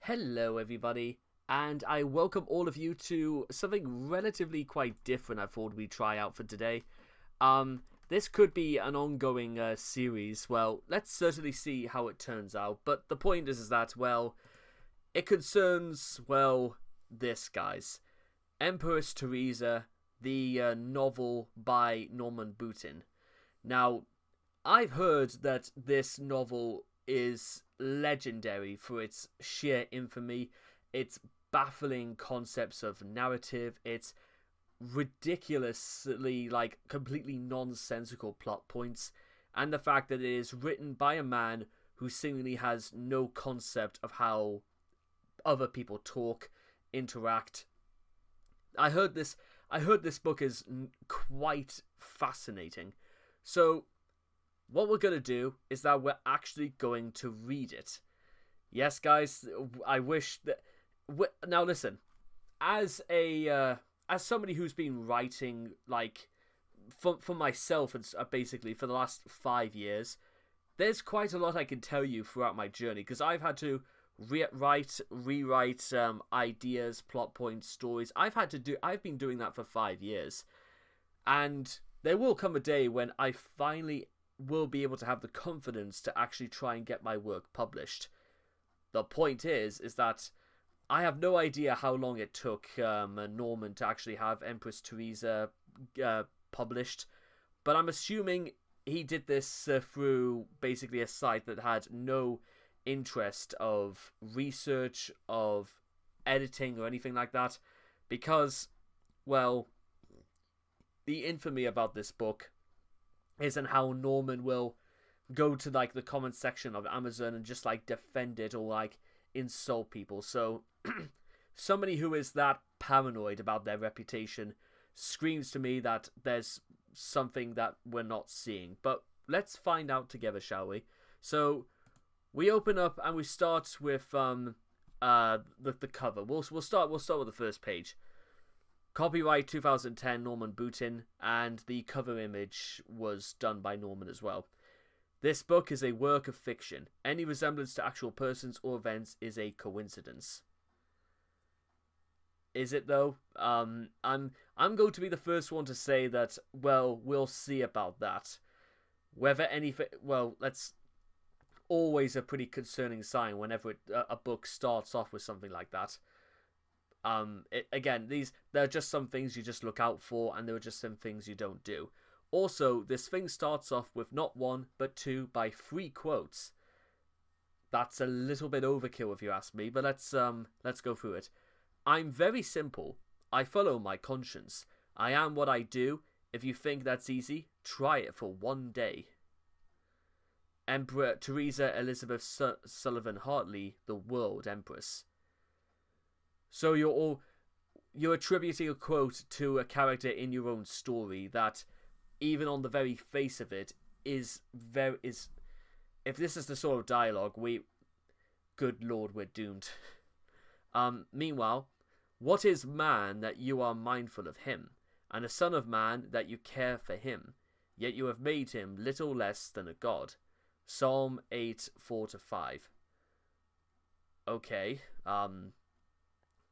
Hello, everybody, and I welcome all of you to something relatively quite different I thought we'd try out for today. This could be an ongoing series. Well, let's certainly see how it turns out, but the point is that, well, it concerns, well, this, guys. Empress Theresa, the novel by Norman Boutin. Now, I've heard that this novel is legendary for its sheer infamy, its baffling concepts of narrative, its ridiculously, completely nonsensical plot points, and the fact that it is written by a man who seemingly has no concept of how other people talk, interact. I heard this book is quite fascinating. So what we're going to do is that we're actually going to read it. Yes, guys, I wish that... Now, listen. As somebody who's been writing, for myself, basically, for the last 5 years, there's quite a lot I can tell you throughout my journey, because I've had to rewrite ideas, plot points, stories. I've been doing that for 5 years. And there will come a day when I finally will be able to have the confidence to actually try and get my work published. The point is that I have no idea how long it took Norman to actually have Empress Theresa published, but I'm assuming he did this through basically a site that had no interest of research, of editing, or anything like that, because, well, the infamy about this book isn't how Norman will go to the comment section of Amazon and just defend it or insult people. So somebody who is that paranoid about their reputation screams to me that there's something that we're not seeing. But let's find out together, shall we? So we open up and we start with the cover. We'll start with the first page. Copyright 2010 Norman Boutin, and the cover image was done by Norman as well. This book is a work of fiction. Any resemblance to actual persons or events is a coincidence. Is it though? I'm going to be the first one to say that, well, we'll see about that. Whether anything, well, that's always a pretty concerning sign whenever a book starts off with something like that. Again, there are just some things you just look out for, and there are just some things you don't do. Also, this thing starts off with not one, but 2 by 3 quotes. That's a little bit overkill if you ask me, but let's go through it. I'm very simple. I follow my conscience. I am what I do. If you think that's easy, try it for one day. Emperor Theresa Elizabeth Sullivan Hartley, the World Empress. So you're attributing a quote to a character in your own story that, even on the very face of it, is if this is the sort of dialogue, good lord, we're doomed. Meanwhile, what is man that you are mindful of him, and a son of man that you care for him? Yet you have made him little less than a god. Psalm 8:4-5. Okay.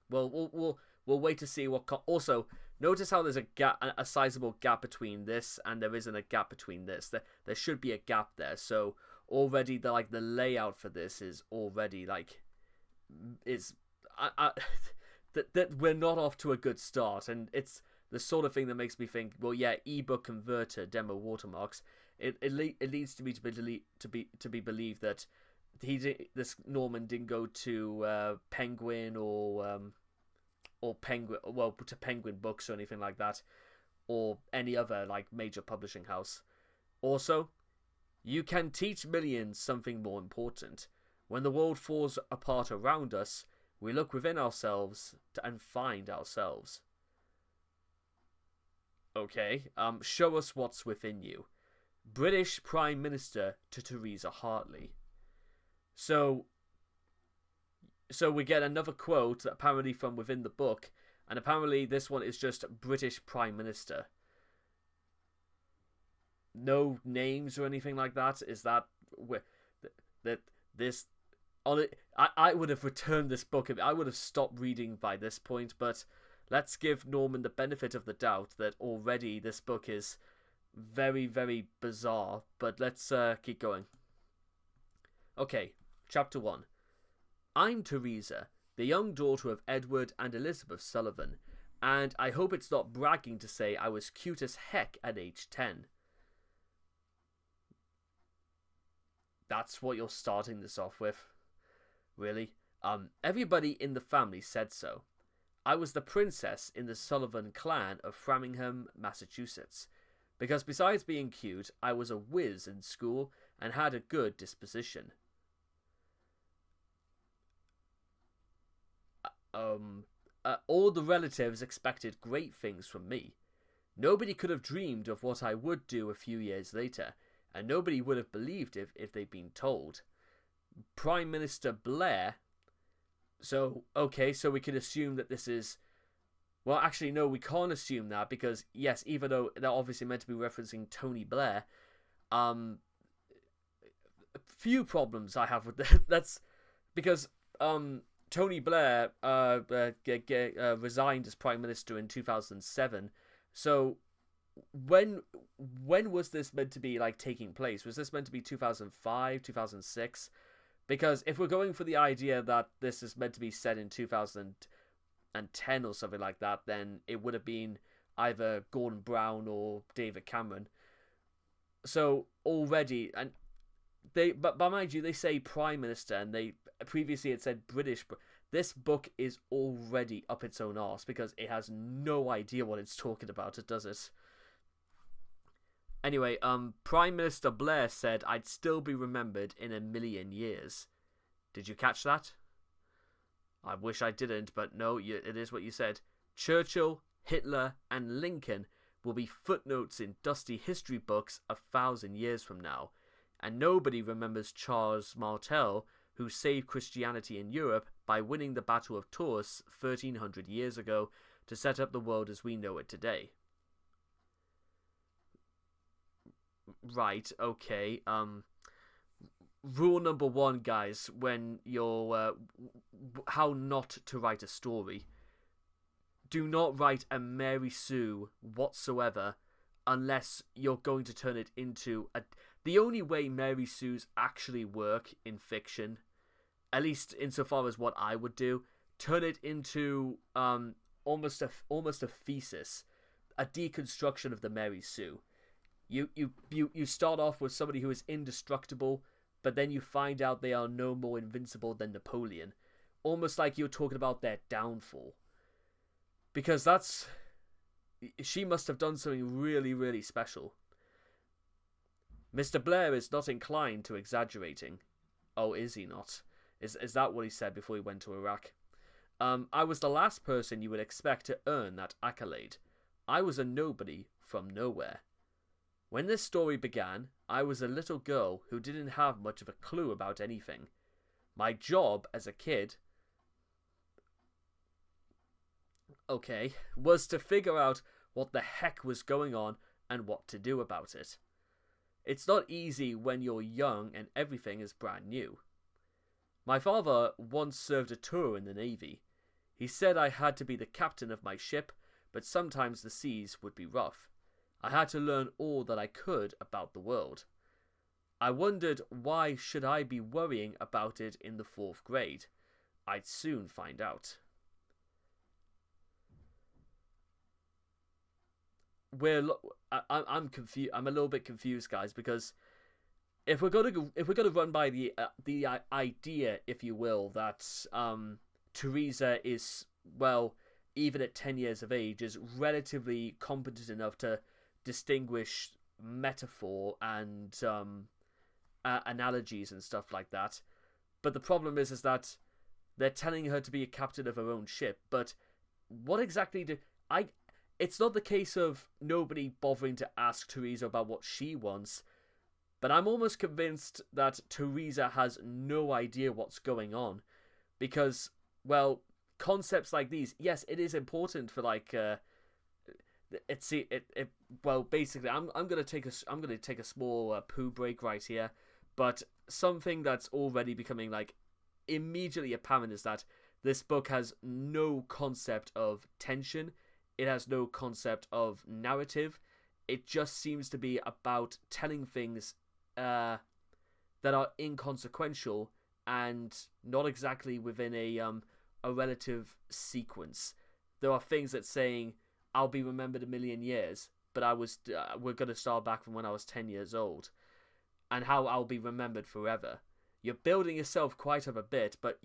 Well, we'll wait to see what. Also, notice how there's a sizable gap between this, and there isn't a gap between this. There should be a gap there. So already the layout for this is already that we're not off to a good start, and it's the sort of thing that makes me think, well, yeah, ebook converter demo watermarks. It leads to me to be believed that this Norman didn't go to Penguin or Penguin, well, to Penguin Books or anything like that, or any other major publishing house. Also, you can teach millions something more important. When the world falls apart around us, we look within ourselves and find ourselves. Okay, show us what's within you. British Prime Minister to Theresa Hartley. So we get another quote apparently from within the book, and apparently this one is just British Prime Minister. No names or anything like that? Is that this On it, I would have returned this book. I would have stopped reading by this point, but let's give Norman the benefit of the doubt that already this book is very, very bizarre. But let's keep going. Okay, chapter 1. I'm Theresa, the young daughter of Edward and Elizabeth Sullivan, and I hope it's not bragging to say I was cute as heck at age 10. That's what you're starting this off with? Really? Everybody in the family said so. I was the princess in the Sullivan clan of Framingham, Massachusetts, because besides being cute, I was a whiz in school and had a good disposition. All the relatives expected great things from me. Nobody could have dreamed of what I would do a few years later, and nobody would have believed if they'd been told. Prime Minister Blair. So we can assume that this is... Well, actually, no, we can't assume that, because, yes, even though they're obviously meant to be referencing Tony Blair, few problems I have with that. That's because, Tony Blair resigned as Prime Minister in 2007, so when was this meant to be, like, taking place? Was this meant to be 2005, 2006? Because if we're going for the idea that this is meant to be set in 2010 or something like that, then it would have been either Gordon Brown or David Cameron. So already, and but mind you, they say Prime Minister, and they previously had said British. This book is already up its own arse because it has no idea what it's talking about, does it? Anyway, Prime Minister Blair said I'd still be remembered in 1,000,000 years. Did you catch that? I wish I didn't, but no, it is what you said. Churchill, Hitler, and Lincoln will be footnotes in dusty history books 1,000 years from now, and nobody remembers Charles Martel, who saved Christianity in Europe by winning the Battle of Tours 1,300 years ago to set up the world as we know it today. Right, okay. Rule number 1, guys, when you're how not to write a story. Do not write a Mary Sue whatsoever unless you're going to turn it into a... The only way Mary Sues actually work in fiction, at least insofar as what I would do, turn it into almost a thesis, a deconstruction of the Mary Sue. You start off with somebody who is indestructible, but then you find out they are no more invincible than Napoleon. Almost like you're talking about their downfall. Because that's... She must have done something really, really special. Mr. Blair is not inclined to exaggerating. Oh, is he not? Is that what he said before he went to Iraq? I was the last person you would expect to earn that accolade. I was a nobody from nowhere. When this story began, I was a little girl who didn't have much of a clue about anything. My job as a kid, was to figure out what the heck was going on and what to do about it. It's not easy when you're young and everything is brand new. My father once served a tour in the Navy. He said I had to be the captain of my ship, but sometimes the seas would be rough. I had to learn all that I could about the world. I wondered why should I be worrying about it in the 4th grade. I'd soon find out. I'm confused. I'm a little bit confused, guys, because if we're gonna run by the idea, if you will, that Theresa is, well, even at 10 years of age, is relatively competent enough to distinguish metaphor and analogies and stuff like that. But the problem is that they're telling her to be a captain of her own ship. But what exactly it's not the case of nobody bothering to ask Theresa about what she wants, but I'm almost convinced that Theresa has no idea what's going on, because, well, concepts like these, yes, it is important for, like, well, basically, I'm gonna take a small poo break right here, but something that's already becoming, like, immediately apparent is that this book has no concept of tension. It has no concept of narrative. It just seems to be about telling things that are inconsequential and not exactly within a relative sequence. There are things that saying, I'll be remembered a million years, but we're going to start back from when I was 10 years old, and how I'll be remembered forever. You're building yourself quite up a bit, but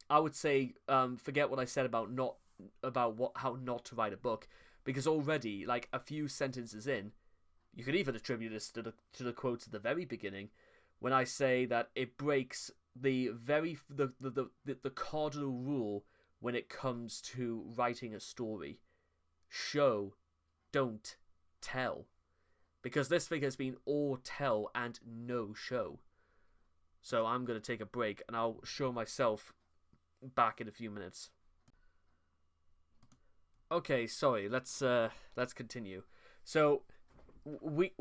I would say, forget what I said about how not to write a book, because already, like, a few sentences in, you could even attribute this to the quotes at the very beginning, when I say that it breaks the cardinal rule when it comes to writing a story. Show, don't tell. Because this thing has been all tell and no show. So I'm going to take a break, and I'll show myself back in a few minutes. Okay, sorry. Let's continue. So we're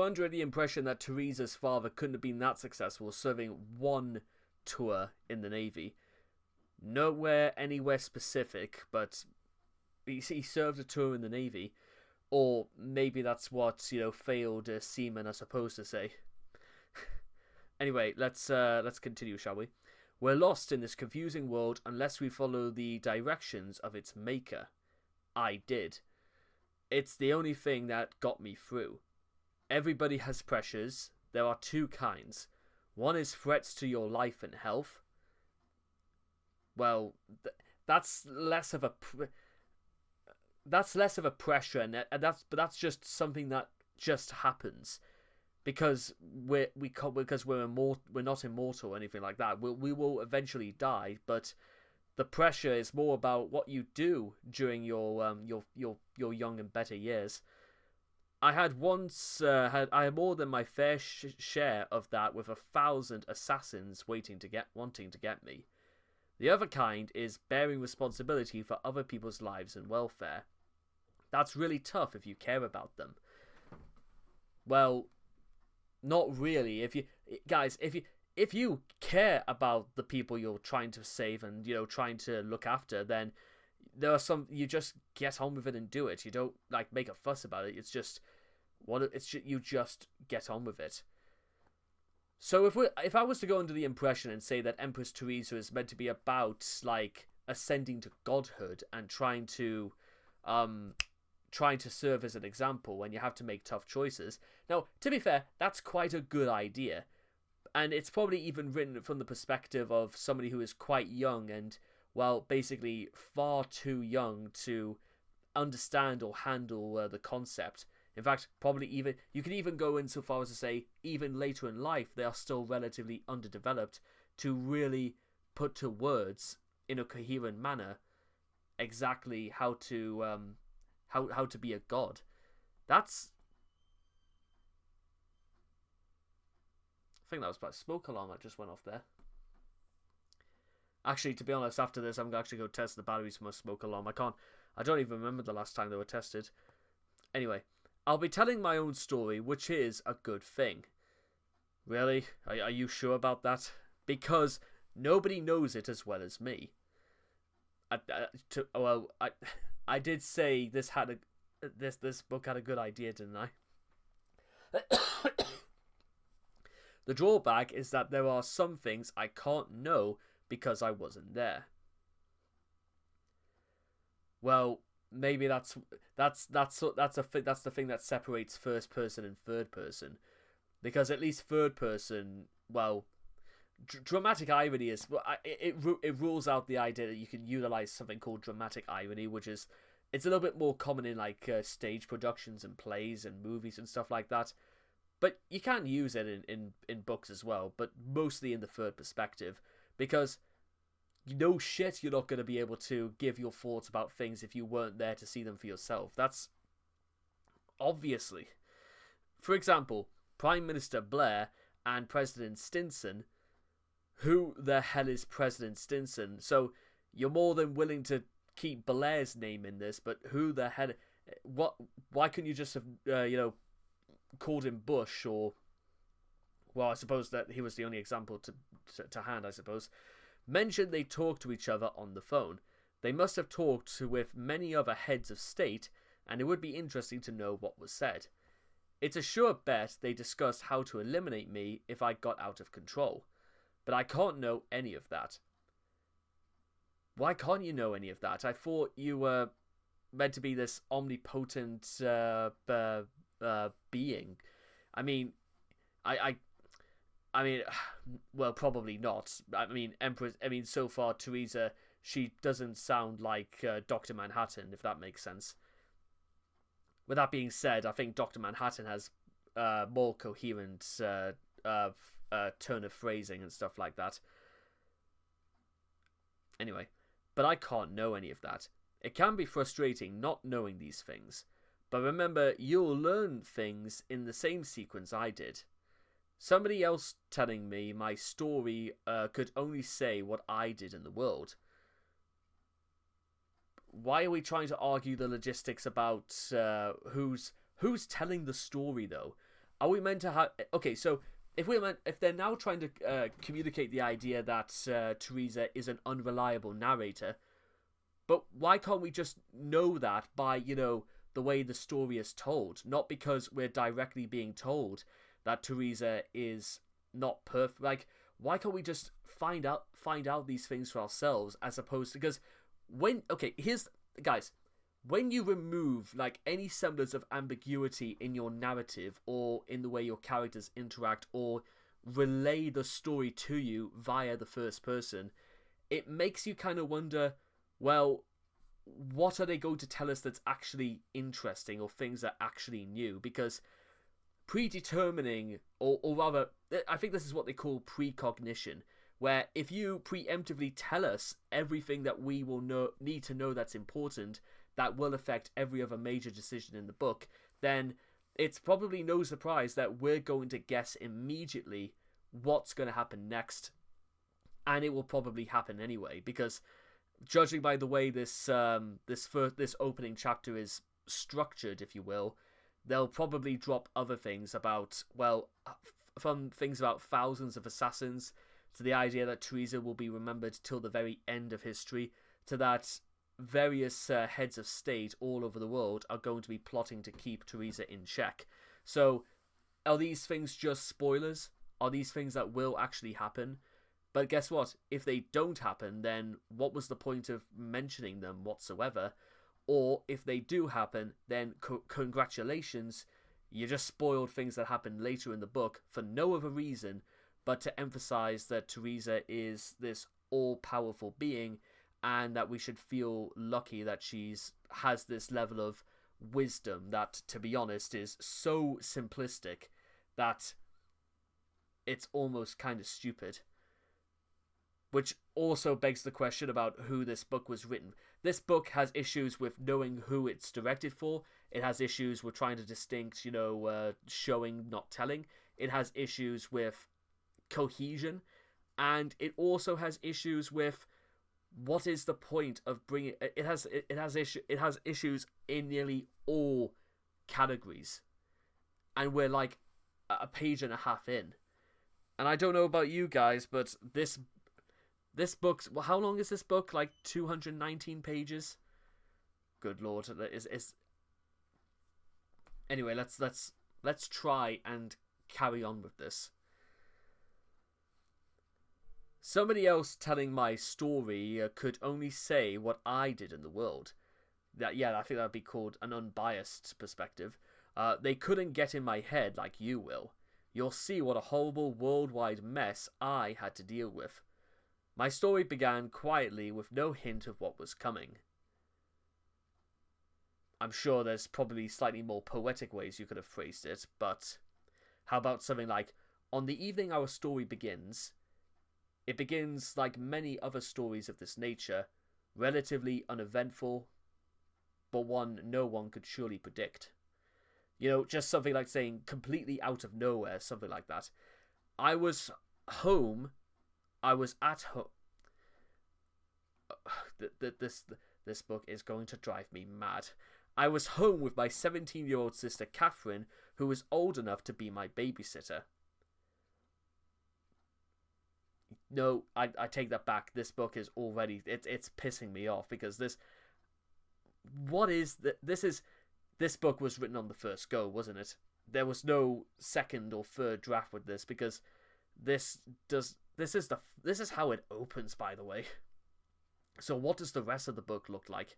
under the impression that Theresa's father couldn't have been that successful, serving one tour in the Navy. Nowhere, anywhere specific, but he served a tour in the Navy, or maybe that's what failed seamen are supposed to say. Anyway, let's continue, shall we? We're lost in this confusing world unless we follow the directions of its maker. I did. It's the only thing that got me through. Everybody has pressures. There are two kinds. One is threats to your life and health. Well, that's less of a pressure, and that's just something that just happens. Because we're not immortal or anything like that. We will eventually die, but the pressure is more about what you do during your young and better years. I had more than my fair share of that, with 1,000 assassins wanting to get me. The other kind is bearing responsibility for other people's lives and welfare. That's really tough if you care about them. Well, not really. If you care about the people you're trying to save and trying to look after, then there are you just get on with it and do it. You don't make a fuss about it. You just get on with it. So if I was to go under the impression and say that Empress Theresa is meant to be about ascending to godhood and trying to serve as an example when you have to make tough choices. Now, to be fair, that's quite a good idea. And it's probably even written from the perspective of somebody who is quite young and, well, basically far too young to understand or handle the concept. In fact, probably even, you could even go insofar as to say, even later in life, they are still relatively underdeveloped to really put to words in a coherent manner exactly how to be a god. I think that was about a smoke alarm that just went off there. Actually, to be honest, after this, I'm going to actually go test the batteries for my smoke alarm. I don't even remember the last time they were tested. Anyway, I'll be telling my own story, which is a good thing. Really? Are you sure about that? Because nobody knows it as well as me. I did say this book had a good idea, didn't I? The drawback is that there are some things I can't know because I wasn't there. Well, maybe that's the thing that separates first person and third person, because at least third person, well, dramatic irony is it rules out the idea that you can utilize something called dramatic irony, which is it's a little bit more common in stage productions and plays and movies and stuff like that. But you can use it in books as well, but mostly in the third perspective, because no shit you're not going to be able to give your thoughts about things if you weren't there to see them for yourself. That's obviously. For example, Prime Minister Blair and President Stinson. Who the hell is President Stinson? So you're more than willing to keep Blair's name in this, but who the hell? Why couldn't you just have called him Bush or well, I suppose that he was the only example to hand, I suppose, mentioned they talked to each other on the phone. They must have talked with many other heads of state, and it would be interesting to know what was said. It's a sure bet they discussed how to eliminate me if I got out of control. But I can't know any of that. Why can't you know any of that? I thought you were meant to be this omnipotent being. I mean, I mean, well, probably not. I mean, Empress. I mean, so far, Theresa, she doesn't sound like Dr. Manhattan, if that makes sense. With that being said, I think Dr. Manhattan has more coherent turn of phrasing and stuff like that. Anyway, but I can't know any of that. It can be frustrating not knowing these things. But remember, you'll learn things in the same sequence I did. Somebody else telling me my story could only say what I did in the world. Why are we trying to argue the logistics about who's telling the story, though? Are we meant to have... Okay, so if they're now trying to communicate the idea that Theresa is an unreliable narrator, but why can't we just know that by, the way the story is told? Not because we're directly being told that Theresa is not perfect. Like, why can't we just find out these things for ourselves, as opposed to... Because guys, when you remove like any semblance of ambiguity in your narrative or in the way your characters interact or relay the story to you via the first person, it makes you kind of wonder, well, what are they going to tell us that's actually interesting or things that are actually new? Because predetermining, or rather, I think this is what they call precognition, where if you preemptively tell us everything that we will need to know that's important, that will affect every other major decision in the book, then it's probably no surprise that we're going to guess immediately what's going to happen next. And it will probably happen anyway, because judging by the way this opening chapter is structured, if you will, they'll probably drop other things about, well, from things about thousands of assassins, to the idea that Theresa will be remembered till the very end of history, to that various heads of state all over the world are going to be plotting to keep Theresa in check. So, are these things just spoilers? Are these things that will actually happen? But guess what? If they don't happen, then what was the point of mentioning them whatsoever? Or if they do happen, then congratulations, you just spoiled things that happen later in the book for no other reason but to emphasize that Theresa is this all-powerful being, and that we should feel lucky that has this level of wisdom that, to be honest, is so simplistic that it's almost kind of stupid. Which also begs the question about who this book was written. This book has issues with knowing who it's directed for. It has issues with trying to distinct, showing, not telling. It has issues with cohesion, and it also has issues with what is the point of bringing it has issues in nearly all categories, and we're like a page and a half in, and I don't know about you guys, but this book's, well, how long is this book? Like 219 pages. Good lord. Anyway, let's try and carry on with this. Somebody else telling my story could only say what I did in the world. I think that would be called an unbiased perspective. They couldn't get in my head like you will. You'll see what a horrible worldwide mess I had to deal with. My story began quietly with no hint of what was coming. I'm sure there's probably slightly more poetic ways you could have phrased it, but how about something like, on the evening our story begins... It begins like many other stories of this nature, relatively uneventful, but one no one could surely predict. Just something like saying completely out of nowhere, something like that. I was at home. This book is going to drive me mad. I was home with my 17-year-old sister Catherine, who was old enough to be my babysitter. no, I take that back. This book is already it's pissing me off because this book was written on the first go, wasn't it? There was no second or third draft with this because this is how it opens, by the way. So what does the rest of the book look like?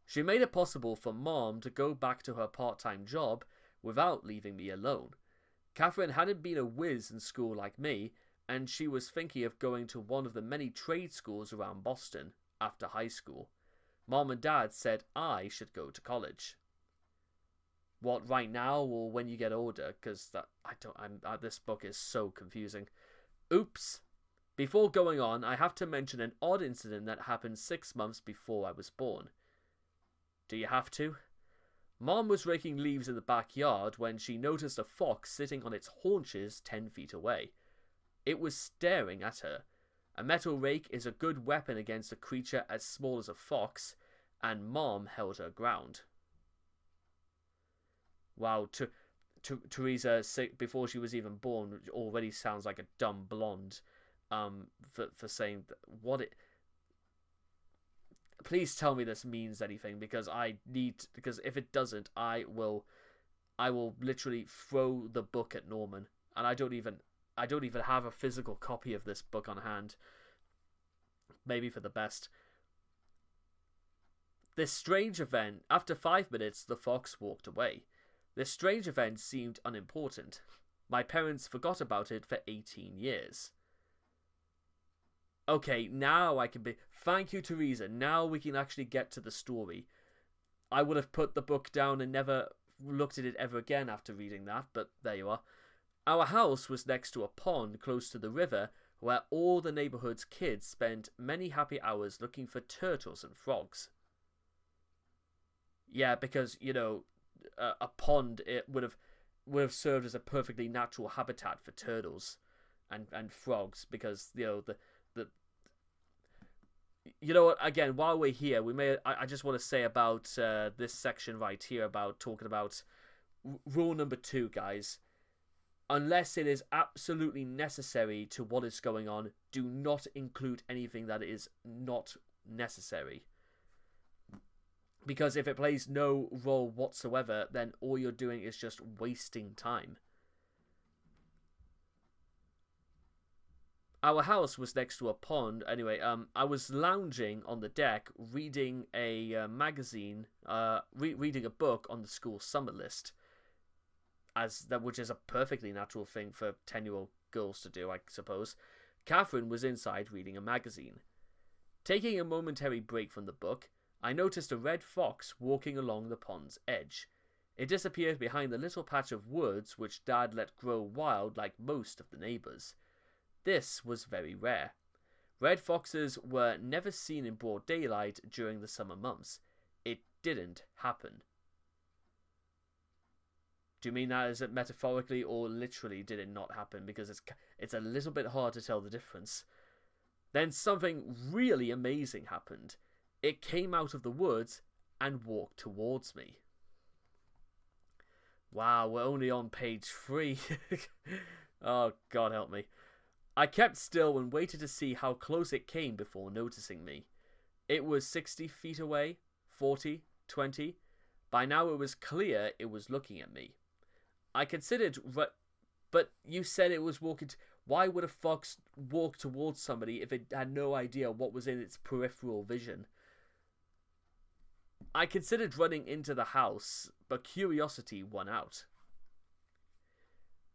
She made it possible for Mom to go back to her part-time job without leaving me alone. Catherine hadn't been a whiz in school like me, and she was thinking of going to one of the many trade schools around Boston after high school. Mom and Dad said I should go to college. What, right now or when you get older? Because this book is so confusing. Oops. Before going on, I have to mention an odd incident that happened 6 months before I was born. Do you have to? Mom was raking leaves in the backyard when she noticed a fox sitting on its haunches 10 feet away. It was staring at her. A metal rake is a good weapon against a creature as small as a fox, and Mom held her ground. Wow, Theresa, before she was even born, already sounds like a dumb blonde. For saying what it. Please tell me this means anything because if it doesn't, I will literally throw the book at Norman, and I don't even have a physical copy of this book on hand. Maybe for the best. This strange event. After 5 minutes, the fox walked away. This strange event seemed unimportant. My parents forgot about it for 18 years. Okay, now I can be... Thank you, Theresa. Now we can actually get to the story. I would have put the book down and never looked at it ever again after reading that, but there you are. Our house was next to a pond close to the river where all the neighborhood's kids spent many happy hours looking for turtles and frogs. Yeah, because, a pond, it would have served as a perfectly natural habitat for turtles and frogs because, again, while we're here, I just want to say about this section right here about talking about rule number 2, guys. Unless it is absolutely necessary to what is going on, do not include anything that is not necessary. Because if it plays no role whatsoever, then all you're doing is just wasting time. Our house was next to a pond. Anyway, I was lounging on the deck reading a magazine, reading a book on the school summer list, which is a perfectly natural thing for 10-year-old girls to do, I suppose. Catherine was inside reading a magazine. Taking a momentary break from the book, I noticed a red fox walking along the pond's edge. It disappeared behind the little patch of woods which Dad let grow wild like most of the neighbours. This was very rare. Red foxes were never seen in broad daylight during the summer months. It didn't happen. Do you mean that as it metaphorically or literally did it not happen? Because it's a little bit hard to tell the difference. Then something really amazing happened. It came out of the woods and walked towards me. Wow, we're only on page 3. Oh, God help me. I kept still and waited to see how close it came before noticing me. It was 60 feet away, 40, 20. By now it was clear it was looking at me. I considered, but you said it was walking... Why would a fox walk towards somebody if it had no idea what was in its peripheral vision? I considered running into the house, but curiosity won out.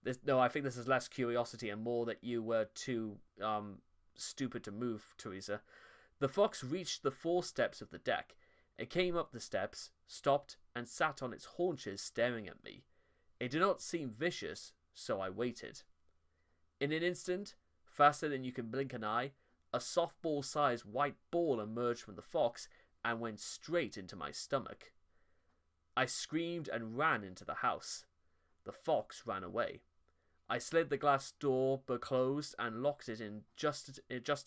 I think this is less curiosity and more that you were too stupid to move, Theresa. The fox reached the 4 steps of the deck. It came up the steps, stopped, and sat on its haunches staring at me. It did not seem vicious, so I waited. In an instant, faster than you can blink an eye, a softball-sized white ball emerged from the fox and went straight into my stomach. I screamed and ran into the house. The fox ran away. I slid the glass door but closed and locked it in just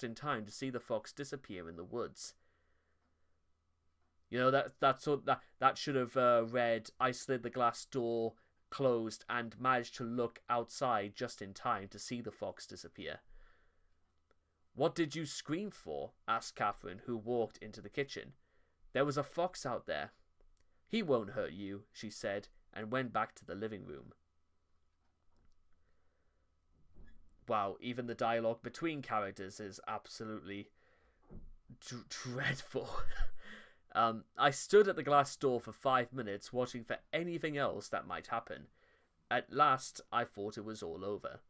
in time to see the fox disappear in the woods. That should have read, I slid the glass door closed and managed to look outside just in time to see the fox disappear. "What did you scream for?" asked Catherine, who walked into the kitchen. "There was a fox out there." "He won't hurt you," she said, and went back to the living room. Wow, even the dialogue between characters is absolutely dreadful. I stood at the glass door for 5 minutes watching for anything else that might happen. At last, I thought it was all over.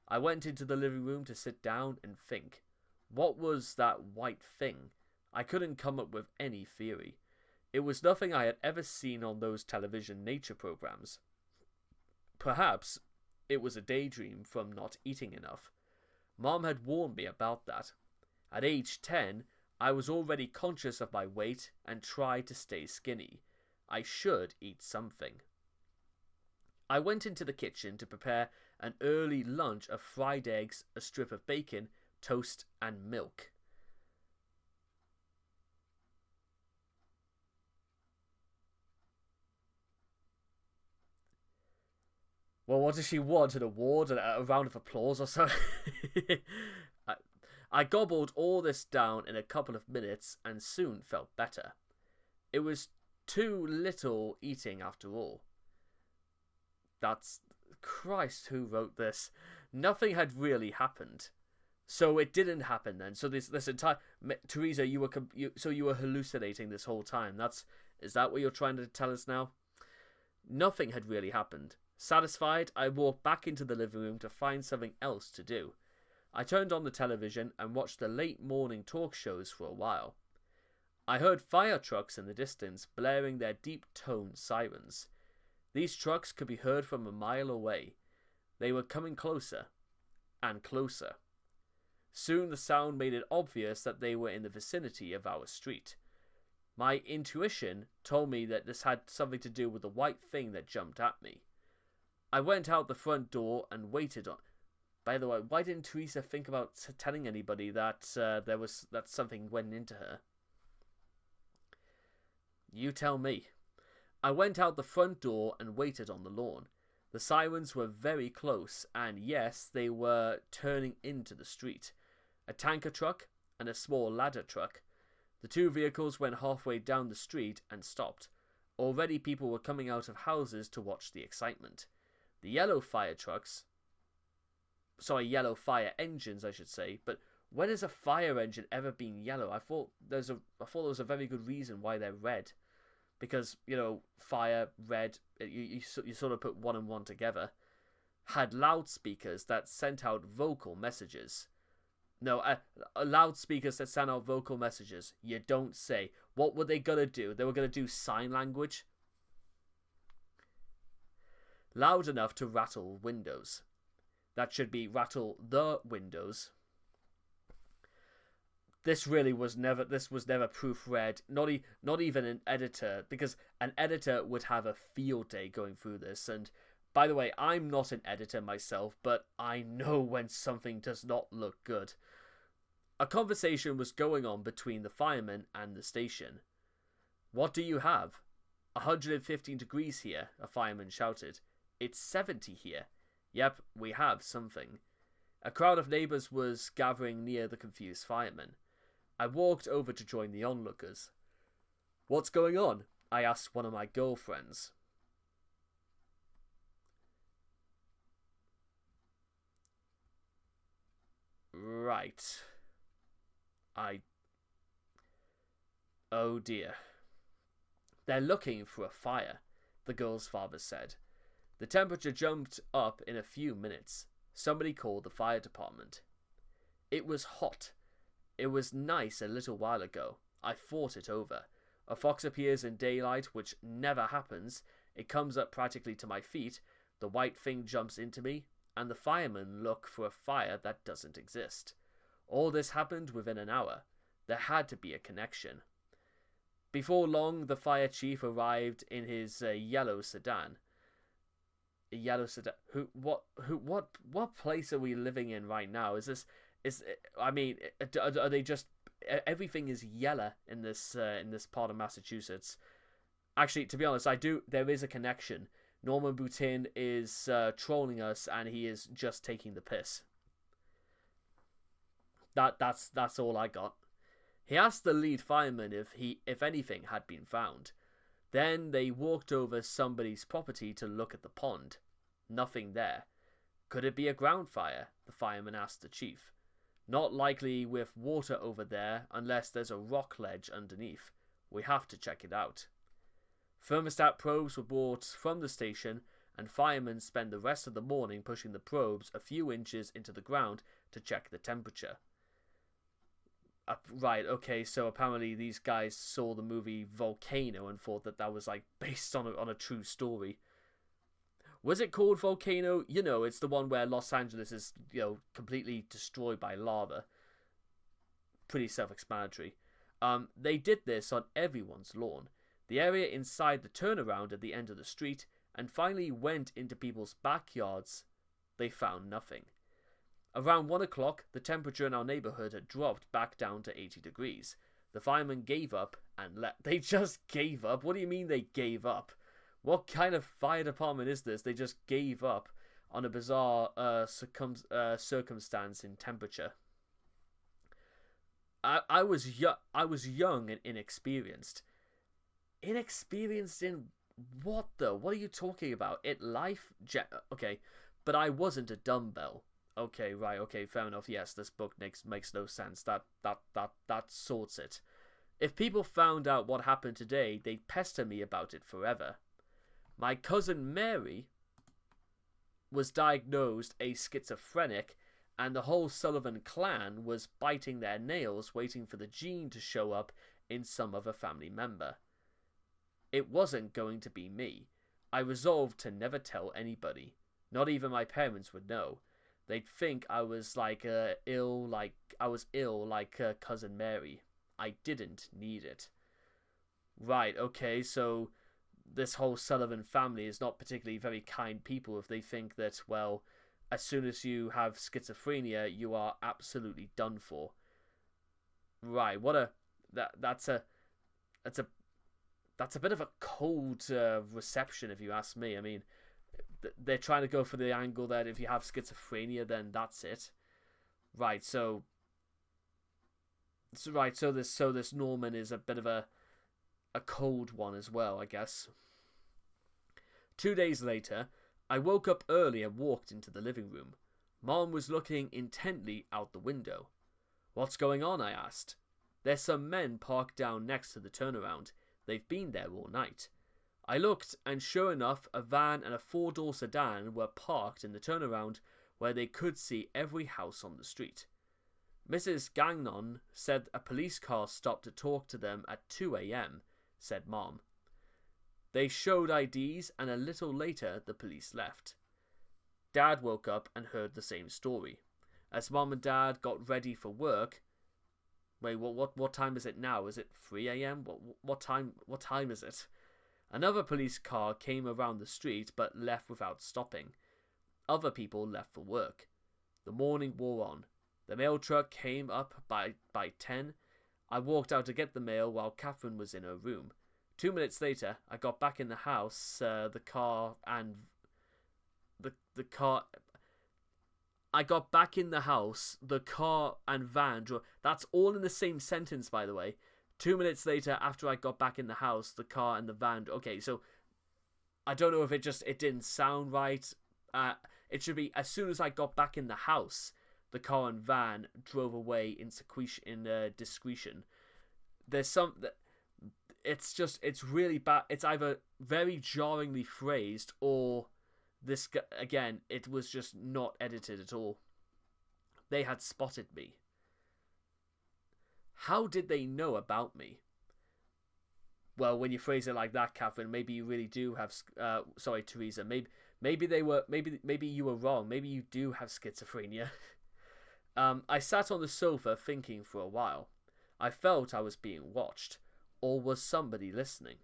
I went into the living room to sit down and think. What was that white thing? I couldn't come up with any theory. It was nothing I had ever seen on those television nature programs. Perhaps it was a daydream from not eating enough. Mom had warned me about that. At age 10, I was already conscious of my weight and tried to stay skinny. I should eat something. I went into the kitchen to prepare an early lunch of fried eggs, a strip of bacon, toast, and milk. Well, what does she want? An award? A round of applause or something? I gobbled all this down in a couple of minutes and soon felt better. It was too little eating after all. That's... Christ, who wrote this? Nothing had really happened. So it didn't happen then. So this entire... Theresa, you were hallucinating this whole time. Is that what you're trying to tell us now? Nothing had really happened. Satisfied, I walked back into the living room to find something else to do. I turned on the television and watched the late morning talk shows for a while. I heard fire trucks in the distance blaring their deep-toned sirens. These trucks could be heard from a mile away. They were coming closer and closer. Soon the sound made it obvious that they were in the vicinity of our street. My intuition told me that this had something to do with the white thing that jumped at me. I went out the front door and waited on... By the way, why didn't Theresa think about telling anybody that that something went into her? You tell me. I went out the front door and waited on the lawn. The sirens were very close, and yes, they were turning into the street. A tanker truck and a small ladder truck. The two vehicles went halfway down the street and stopped. Already people were coming out of houses to watch the excitement. The yellow fire engines, I should say, but when has a fire engine ever been yellow? I thought there was a very good reason why they're red. Because, fire, red, you sort of put one and one together. Had loudspeakers that sent out vocal messages. No, loudspeakers that sent out vocal messages. You don't say. What were they going to do? They were going to do sign language? Loud enough to rattle windows. That should be rattle the windows. This was never proofread, not even an editor, because an editor would have a field day going through this. And by the way, I'm not an editor myself, but I know when something does not look good. A conversation was going on between the firemen and the station. "What do you have?" 115 degrees here, a fireman shouted. "It's 70 here." "Yep, we have something." A crowd of neighbours was gathering near the confused firemen. I walked over to join the onlookers. "What's going on?" I asked one of my girlfriends. Right. Oh dear. "They're looking for a fire," the girl's father said. "The temperature jumped up in a few minutes. Somebody called the fire department." It was hot. It was nice a little while ago. I thought it over. A fox appears in daylight, which never happens. It comes up practically to my feet. The white thing jumps into me, and the firemen look for a fire that doesn't exist. All this happened within an hour. There had to be a connection. Before long, the fire chief arrived in his yellow sedan. A yellow sedan. What place are we living in right now? Are they just... Everything is yellow in this part of Massachusetts. Actually, to be honest, there is a connection. Norman Boutin is trolling us, and he is just taking the piss. That's all I got. He asked the lead fireman if anything had been found. Then they walked over somebody's property to look at the pond. Nothing there. Could it be a ground fire? The fireman asked the chief. Not likely with water over there unless there's a rock ledge underneath. We have to check it out. Thermostat probes were brought from the station, and firemen spent the rest of the morning pushing the probes a few inches into the ground to check the temperature. Right, okay, so apparently these guys saw the movie Volcano and thought that was like based on a true story. Was it called Volcano? You know, it's the one where Los Angeles is, completely destroyed by lava. Pretty self-explanatory. They did this on everyone's lawn, the area inside the turnaround at the end of the street, and finally went into people's backyards. They found nothing. Around 1 o'clock, the temperature in our neighborhood had dropped back down to 80 degrees. The firemen gave up and left. They just gave up? What do you mean they gave up? What kind of fire department is this? They just gave up on a bizarre circumstance in temperature. I was young and inexperienced. Inexperienced in what though? What are you talking about? Okay, but I wasn't a dumbbell. Okay, right, okay, fair enough. Yes, this book makes no sense. That sorts it. If people found out what happened today, they'd pester me about it forever. My cousin Mary was diagnosed a schizophrenic, and the whole Sullivan clan was biting their nails waiting for the gene to show up in some other family member. It wasn't going to be me. I resolved to never tell anybody. Not even my parents would know. They'd think I was ill like cousin Mary. I didn't need it. Right, okay, so this whole Sullivan family is not particularly very kind people if they think that, well, as soon as you have schizophrenia, you are absolutely done for. Right, that's a bit of a cold reception, if you ask me. I mean, they're trying to go for the angle that if you have schizophrenia, then that's it. Right, so this Norman is a bit of a cold one as well, I guess. 2 days later, I woke up early and walked into the living room. Mom was looking intently out the window. What's going on? I asked. There's some men parked down next to the turnaround. They've been there all night. I looked, and sure enough, a van and a 4-door sedan were parked in the turnaround where they could see every house on the street. Mrs. Gagnon said a police car stopped to talk to them at 2 a.m., said Mom. They showed IDs, and a little later the police left. Dad woke up and heard the same story. As Mom and Dad got ready for work... Wait, what time is it now? Is it 3 a.m.? What time is it? Another police car came around the street but left without stopping. Other people left for work. The morning wore on. The mail truck came up by 10. I walked out to get the mail while Catherine was in her room. 2 minutes later, I got back in the house. I got back in the house. The car and van. That's all in the same sentence, by the way. 2 minutes later, after I got back in the house, the car and the van... Okay, so I don't know if it didn't sound right. It should be, as soon as I got back in the house, the car and van drove away in discretion. There's some... It's really bad. It's either very jarringly phrased, or this... Again, it was just not edited at all. They had spotted me. How did they know about me? Well, when you phrase it like that, Catherine, maybe you really do have... sorry, Theresa. Maybe you were wrong. Maybe you do have schizophrenia. I sat on the sofa thinking for a while. I felt I was being watched. Or was somebody listening?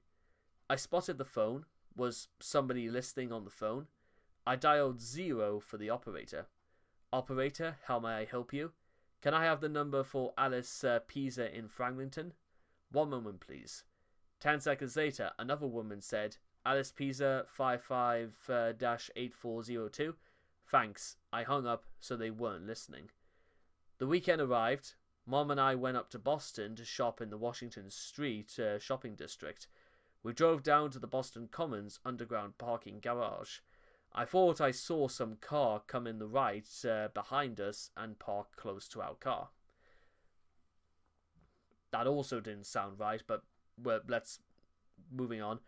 I spotted the phone. Was somebody listening on the phone? I dialed 0 for the operator. Operator, how may I help you? Can I have the number for Alice Pisa in Franklinton? 1 moment, please. 10 seconds later, another woman said, Alice Pisa 55-8402. Thanks. I hung up, so they weren't listening. The weekend arrived. Mom and I went up to Boston to shop in the Washington Street shopping district. We drove down to the Boston Commons underground parking garage. I thought I saw some car come in the right behind us and park close to our car. That also didn't sound right, but let's moving on.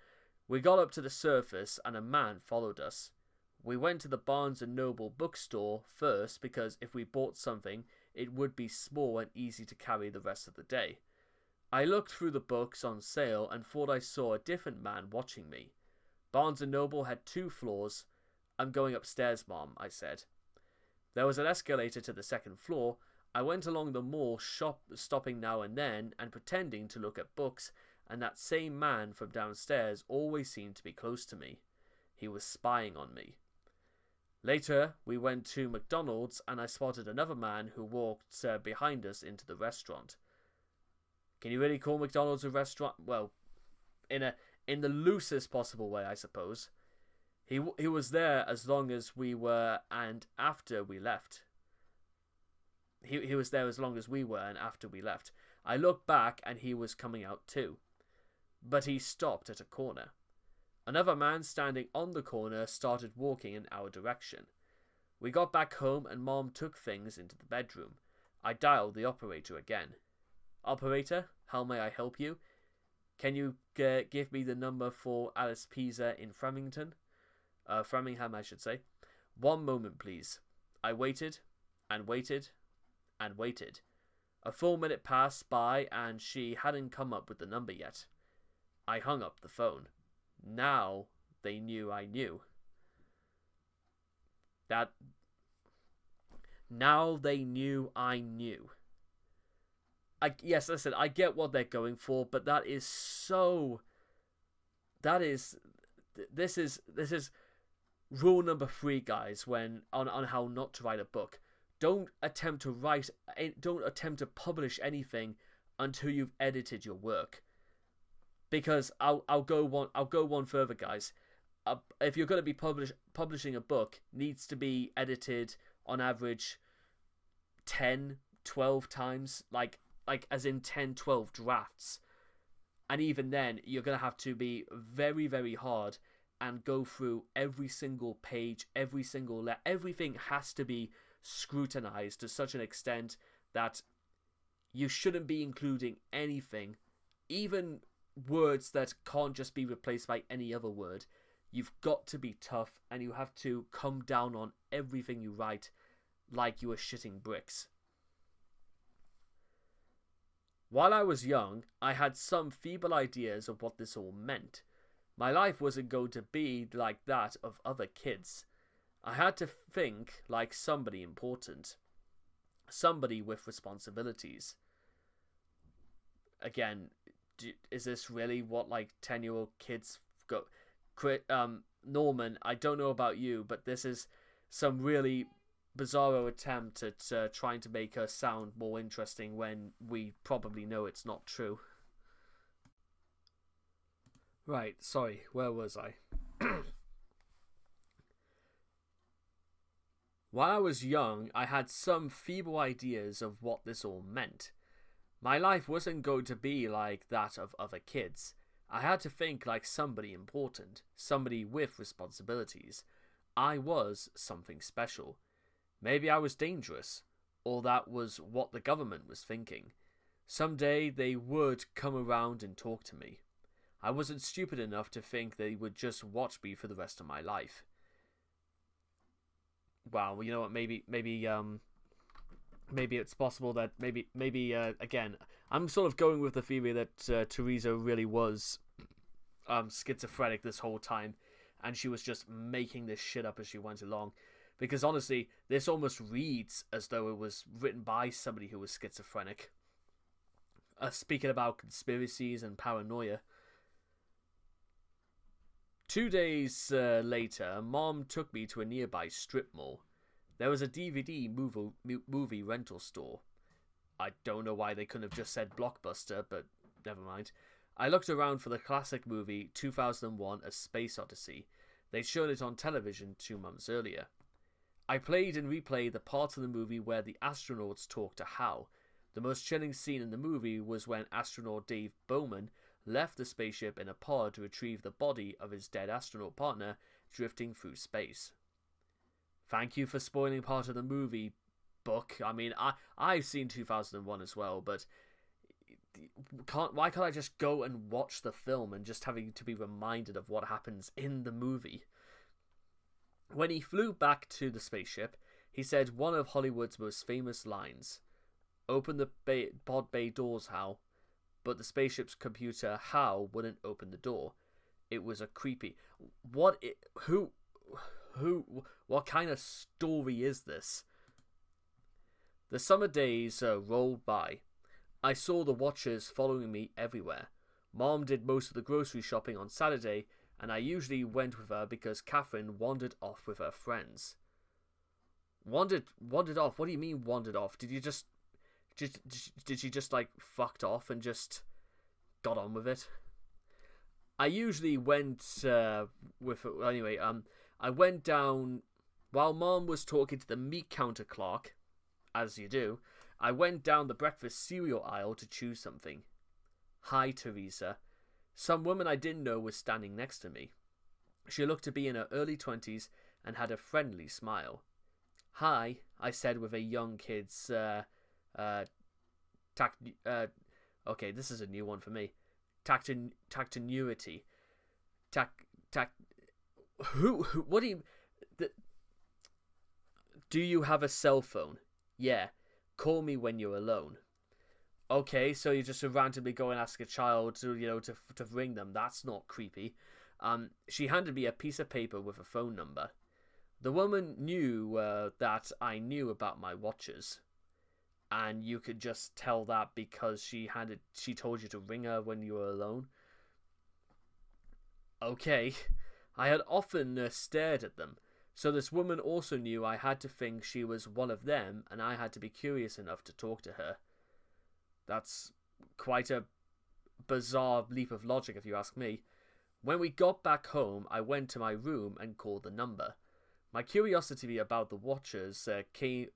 We got up to the surface and a man followed us. We went to the Barnes & Noble bookstore first because if we bought something, it would be small and easy to carry the rest of the day. I looked through the books on sale and thought I saw a different man watching me. Barnes & Noble had 2 floors. I'm going upstairs, Mom, I said. There was an escalator to the 2nd floor. I went along the mall, stopping now and then and pretending to look at books, and that same man from downstairs always seemed to be close to me. He was spying on me. Later, we went to McDonald's and I spotted another man who walked behind us into the restaurant. Can you really call McDonald's a restaurant? Well, in the loosest possible way, I suppose. He was there as long as we were and after we left. He was there as long as we were and after we left. I looked back and he was coming out too. But he stopped at a corner. Another man standing on the corner started walking in our direction. We got back home and Mom took things into the bedroom. I dialed the operator again. Operator, how may I help you? Can you give me the number for Alice Pizza in Framingham, I should say. 1 moment, please. I waited and waited and waited. A full minute passed by and she hadn't come up with the number yet. I hung up the phone. Now they knew I knew. Now they knew I knew. Yes, listen, I get what they're going for, but this is rule number 3, guys, on how not to write a book. Don't attempt to publish anything until you've edited your work. Because I'll go one further, guys. If you're going to be publishing a book, needs to be edited on average 10, 12 times, like as in 10, 12 drafts. And even then, you're going to have to be very, very hard and go through every single page, every single letter. Everything has to be scrutinized to such an extent that you shouldn't be including anything, even words that can't just be replaced by any other word. You've got to be tough and you have to come down on everything you write like you were shitting bricks. While I was young, I had some feeble ideas of what this all meant. My life wasn't going to be like that of other kids. I had to think like somebody important. Somebody with responsibilities. Again, is this really what 10-year-old kids go? Norman, I don't know about you, but this is some really bizarro attempt at trying to make her sound more interesting when we probably know it's not true. Right, sorry, where was I? While I was young, I had some feeble ideas of what this all meant. My life wasn't going to be like that of other kids. I had to think like somebody important, somebody with responsibilities. I was something special. Maybe I was dangerous, or that was what the government was thinking. Someday they would come around and talk to me. I wasn't stupid enough to think they would just watch me for the rest of my life. Well, you know what, maybe it's possible that maybe again, I'm sort of going with the theory that Theresa really was schizophrenic this whole time, and she was just making this shit up as she went along. Because honestly, this almost reads as though it was written by somebody who was schizophrenic. Speaking about conspiracies and paranoia. 2 days later, Mom took me to a nearby strip mall. There was a DVD movie rental store. I don't know why they couldn't have just said Blockbuster, but never mind. I looked around for the classic movie 2001: A Space Odyssey. They'd shown it on television 2 months earlier. I played and replayed the parts of the movie where the astronauts talk to Hal. The most chilling scene in the movie was when astronaut Dave Bowman left the spaceship in a pod to retrieve the body of his dead astronaut partner drifting through space. Thank you for spoiling part of the movie, book. I mean, I've seen 2001 as well, but why can't I just go and watch the film and just having to be reminded of what happens in the movie? When he flew back to the spaceship, he said one of Hollywood's most famous lines: "Open the pod bay doors, Hal." But the spaceship's computer, Hal, wouldn't open the door. It was a creepy... What kind of story is this? The summer days rolled by. I saw the Watchers following me everywhere. Mom did most of the grocery shopping on Saturday, and I usually went with her because Catherine wandered off with her friends. Wandered off? What do you mean wandered off? Did she just like fucked off and just got on with it? I usually went with her. Anyway, I went down while Mom was talking to the meat counter clerk, as you do. I went down the breakfast cereal aisle to choose something. "Hi, Theresa." Some woman I didn't know was standing next to me. She looked to be in her early 20s and had a friendly smile. "Hi," I said with a young kid's okay, this is a new one for me. Tactinuity. What do you... Do you have a cell phone? Yeah. Call me when you're alone. Okay, so you just randomly go and ask a child to ring them. That's not creepy. She handed me a piece of paper with a phone number. The woman knew that I knew about my watches. And you could just tell that because she told you to ring her when you were alone. Okay. I had often stared at them, so this woman also knew I had to think she was one of them, and I had to be curious enough to talk to her. That's quite a bizarre leap of logic, if you ask me. When we got back home, I went to my room and called the number. My curiosity about the Watchers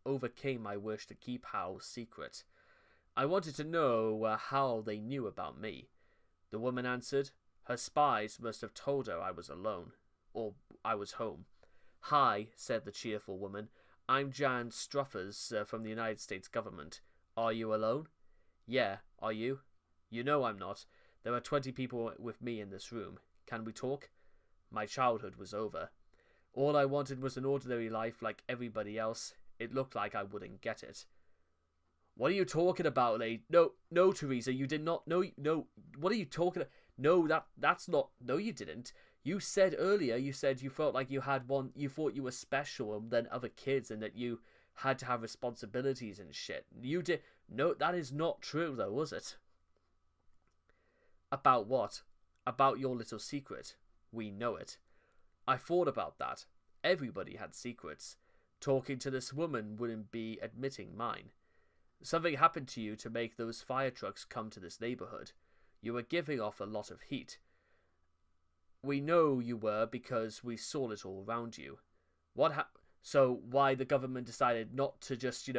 overcame my wish to keep Hal's secret. I wanted to know how they knew about me. The woman answered. Her spies must have told her I was alone, or I was home. "Hi," said the cheerful woman. "I'm Jan Struffers from the United States government. Are you alone?" "Yeah, are you?" "You know I'm not. There are 20 people with me in this room. Can we talk?" My childhood was over. All I wanted was an ordinary life like everybody else. It looked like I wouldn't get it. "What are you talking about, lady?" No, Theresa, you did not. No, what are you talking about? No, that's not. No, you didn't. You said earlier, you said you felt like you had one, you thought you were special than other kids and that you had to have responsibilities and shit. You did. No, that is not true though, was it? About what? About your little secret. We know it. I thought about that. Everybody had secrets. Talking to this woman wouldn't be admitting mine. Something happened to you to make those fire trucks come to this neighborhood. You were giving off a lot of heat. We know you were because we saw it all around you. So why the government decided not to just,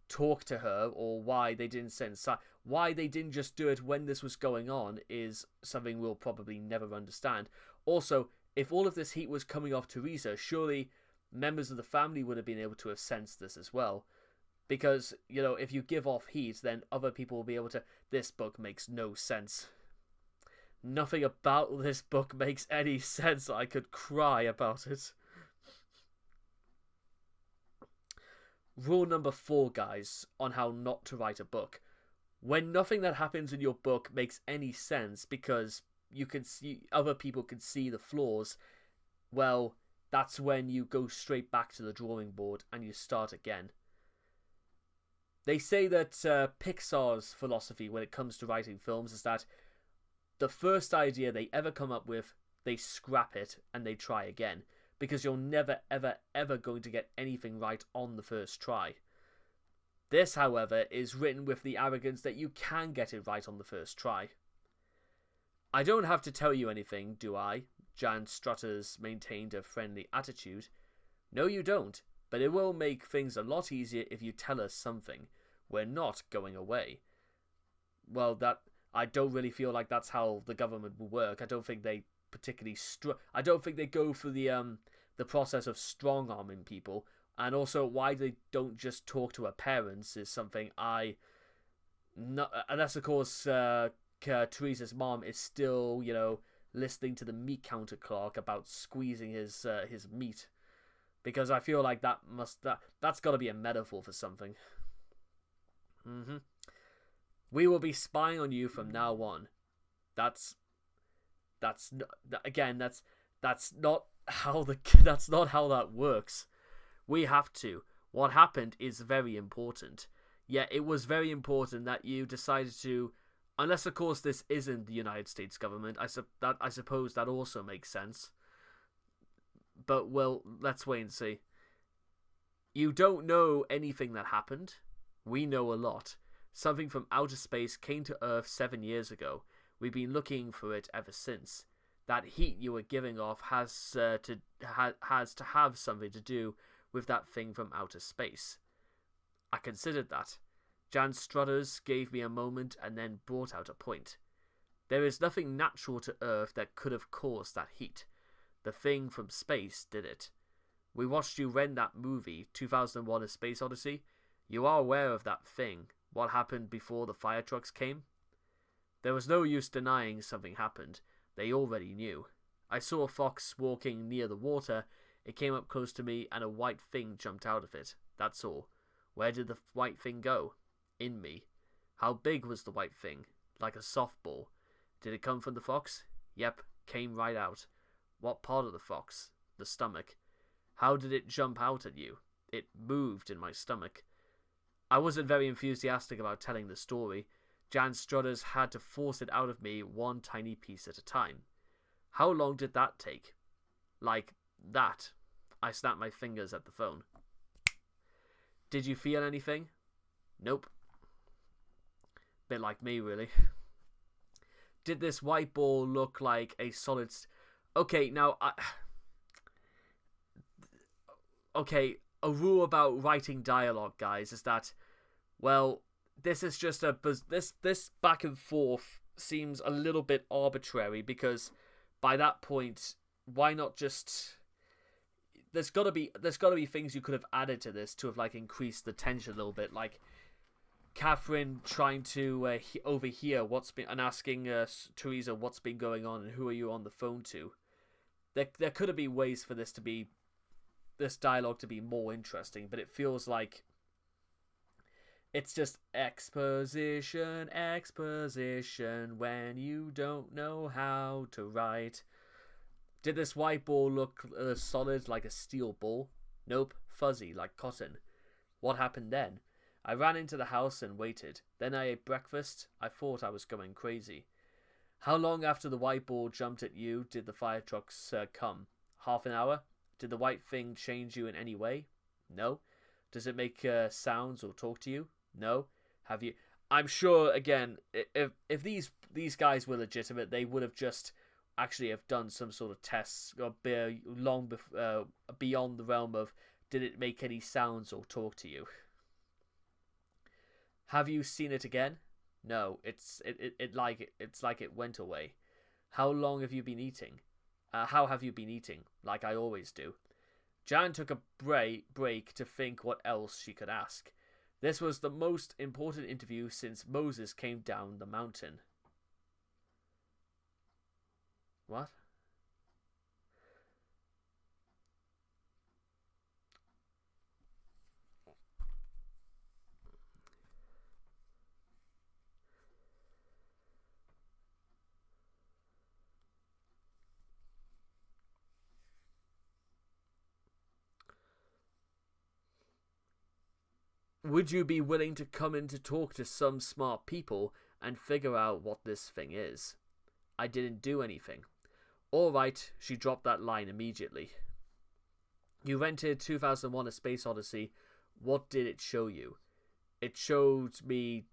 talk to her, or why they didn't why they didn't just do it when this was going on is something we'll probably never understand. Also, if all of this heat was coming off Theresa, surely members of the family would have been able to have sensed this as well. Because, if you give off heat, then other people will be able to... This book makes no sense. Nothing about this book makes any sense. I could cry about it. Rule number 4, guys, on how not to write a book. When nothing that happens in your book makes any sense because other people can see the flaws, well, that's when you go straight back to the drawing board and you start again. They say that Pixar's philosophy when it comes to writing films is that the first idea they ever come up with, they scrap it and they try again. Because you're never, ever, ever going to get anything right on the first try. This, however, is written with the arrogance that you can get it right on the first try. I don't have to tell you anything, do I? Jan Strutters maintained a friendly attitude. No, you don't. but it will make things a lot easier if you tell us something. We're not going away. Well, I don't really feel like that's how the government will work. I don't think they particularly I don't think they go through the process of strong arming people. And also, why they don't just talk to her parents is something unless of course Theresa's mom is still, listening to the meat counter clock about squeezing his meat, because I feel like that's got to be a metaphor for something. We will be spying on you from now on. That's not how that works. We have to. What happened is very important. Yeah, it was very important that you decided to, unless of course this isn't the United States government. I suppose that also makes sense. But well, let's wait and see. You don't know anything that happened. We know a lot. Something from outer space came to Earth 7 years ago. We've been looking for it ever since. That heat you were giving off has to have something to do with that thing from outer space. I considered that. Jan Struthers gave me a moment and then brought out a point. There is nothing natural to Earth that could have caused that heat. The thing from space did it. We watched you rent that movie, 2001: A Space Odyssey. You are aware of that thing. What happened before the fire trucks came? There was no use denying something happened. They already knew. I saw a fox walking near the water. It came up close to me and a white thing jumped out of it. That's all. Where did the white thing go? In me. How big was the white thing? Like a softball. Did it come from the fox? Yep, came right out. What part of the fox? The stomach. How did it jump out at you? It moved in my stomach. I wasn't very enthusiastic about telling the story. Jan Struthers had to force it out of me one tiny piece at a time. How long did that take? Like that. I snapped my fingers at the phone. Did you feel anything? Nope. Bit like me, really. Did this white ball look like a solid... Okay, now... Okay, a rule about writing dialogue, guys, is that... Well, this is just this back and forth seems a little bit arbitrary, because by that point, why not just... There's gotta be things you could have added to this to have increased the tension a little bit, like Catherine trying to overhear what's been and asking Theresa what's been going on and who are you on the phone to. There could have been ways for this dialogue to be more interesting, but it feels like it's just exposition when you don't know how to write. Did this white ball look solid like a steel ball? Nope, fuzzy like cotton. What happened then? I ran into the house and waited. Then I ate breakfast. I thought I was going crazy. How long after the white ball jumped at you did the fire trucks come? Half an hour? Did the white thing change you in any way? No. Does it make sounds or talk to you? No. Have you... I'm sure, again, if these guys were legitimate, they would have just... actually have done some sort of tests long beyond the realm of did it make any sounds or talk to you. Have you seen it again? No, it's like it went away. How long have you been eating? How have you been eating? Like I always do. Jan took a break to think what else she could ask. This was the most important interview since Moses came down the mountain. What? Would you be willing to come in to talk to some smart people and figure out what this thing is? I didn't do anything. All right, she dropped that line immediately. You rented 2001: A Space Odyssey. What did it show you? It showed me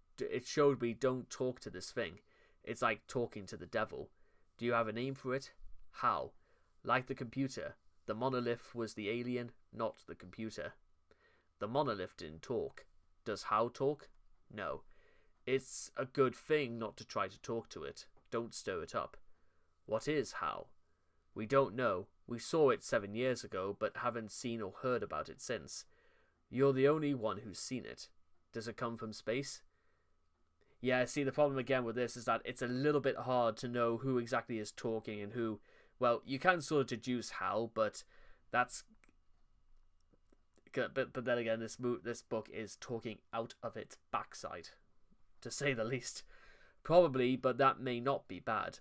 don't talk to this thing. It's like talking to the devil. Do you have a name for it? How? Like the computer. The monolith was the alien, not the computer. The monolith didn't talk. Does Hal talk? No. It's a good thing not to try to talk to it. Don't stir it up. What is Hal? We don't know. We saw it 7 years ago, but haven't seen or heard about it since. You're the only one who's seen it. Does it come from space? Yeah, see, the problem again with this is that it's a little bit hard to know who exactly is talking and who... Well, you can sort of deduce Hal, but that's... But then again, this book is talking out of its backside, to say the least. Probably, but that may not be bad.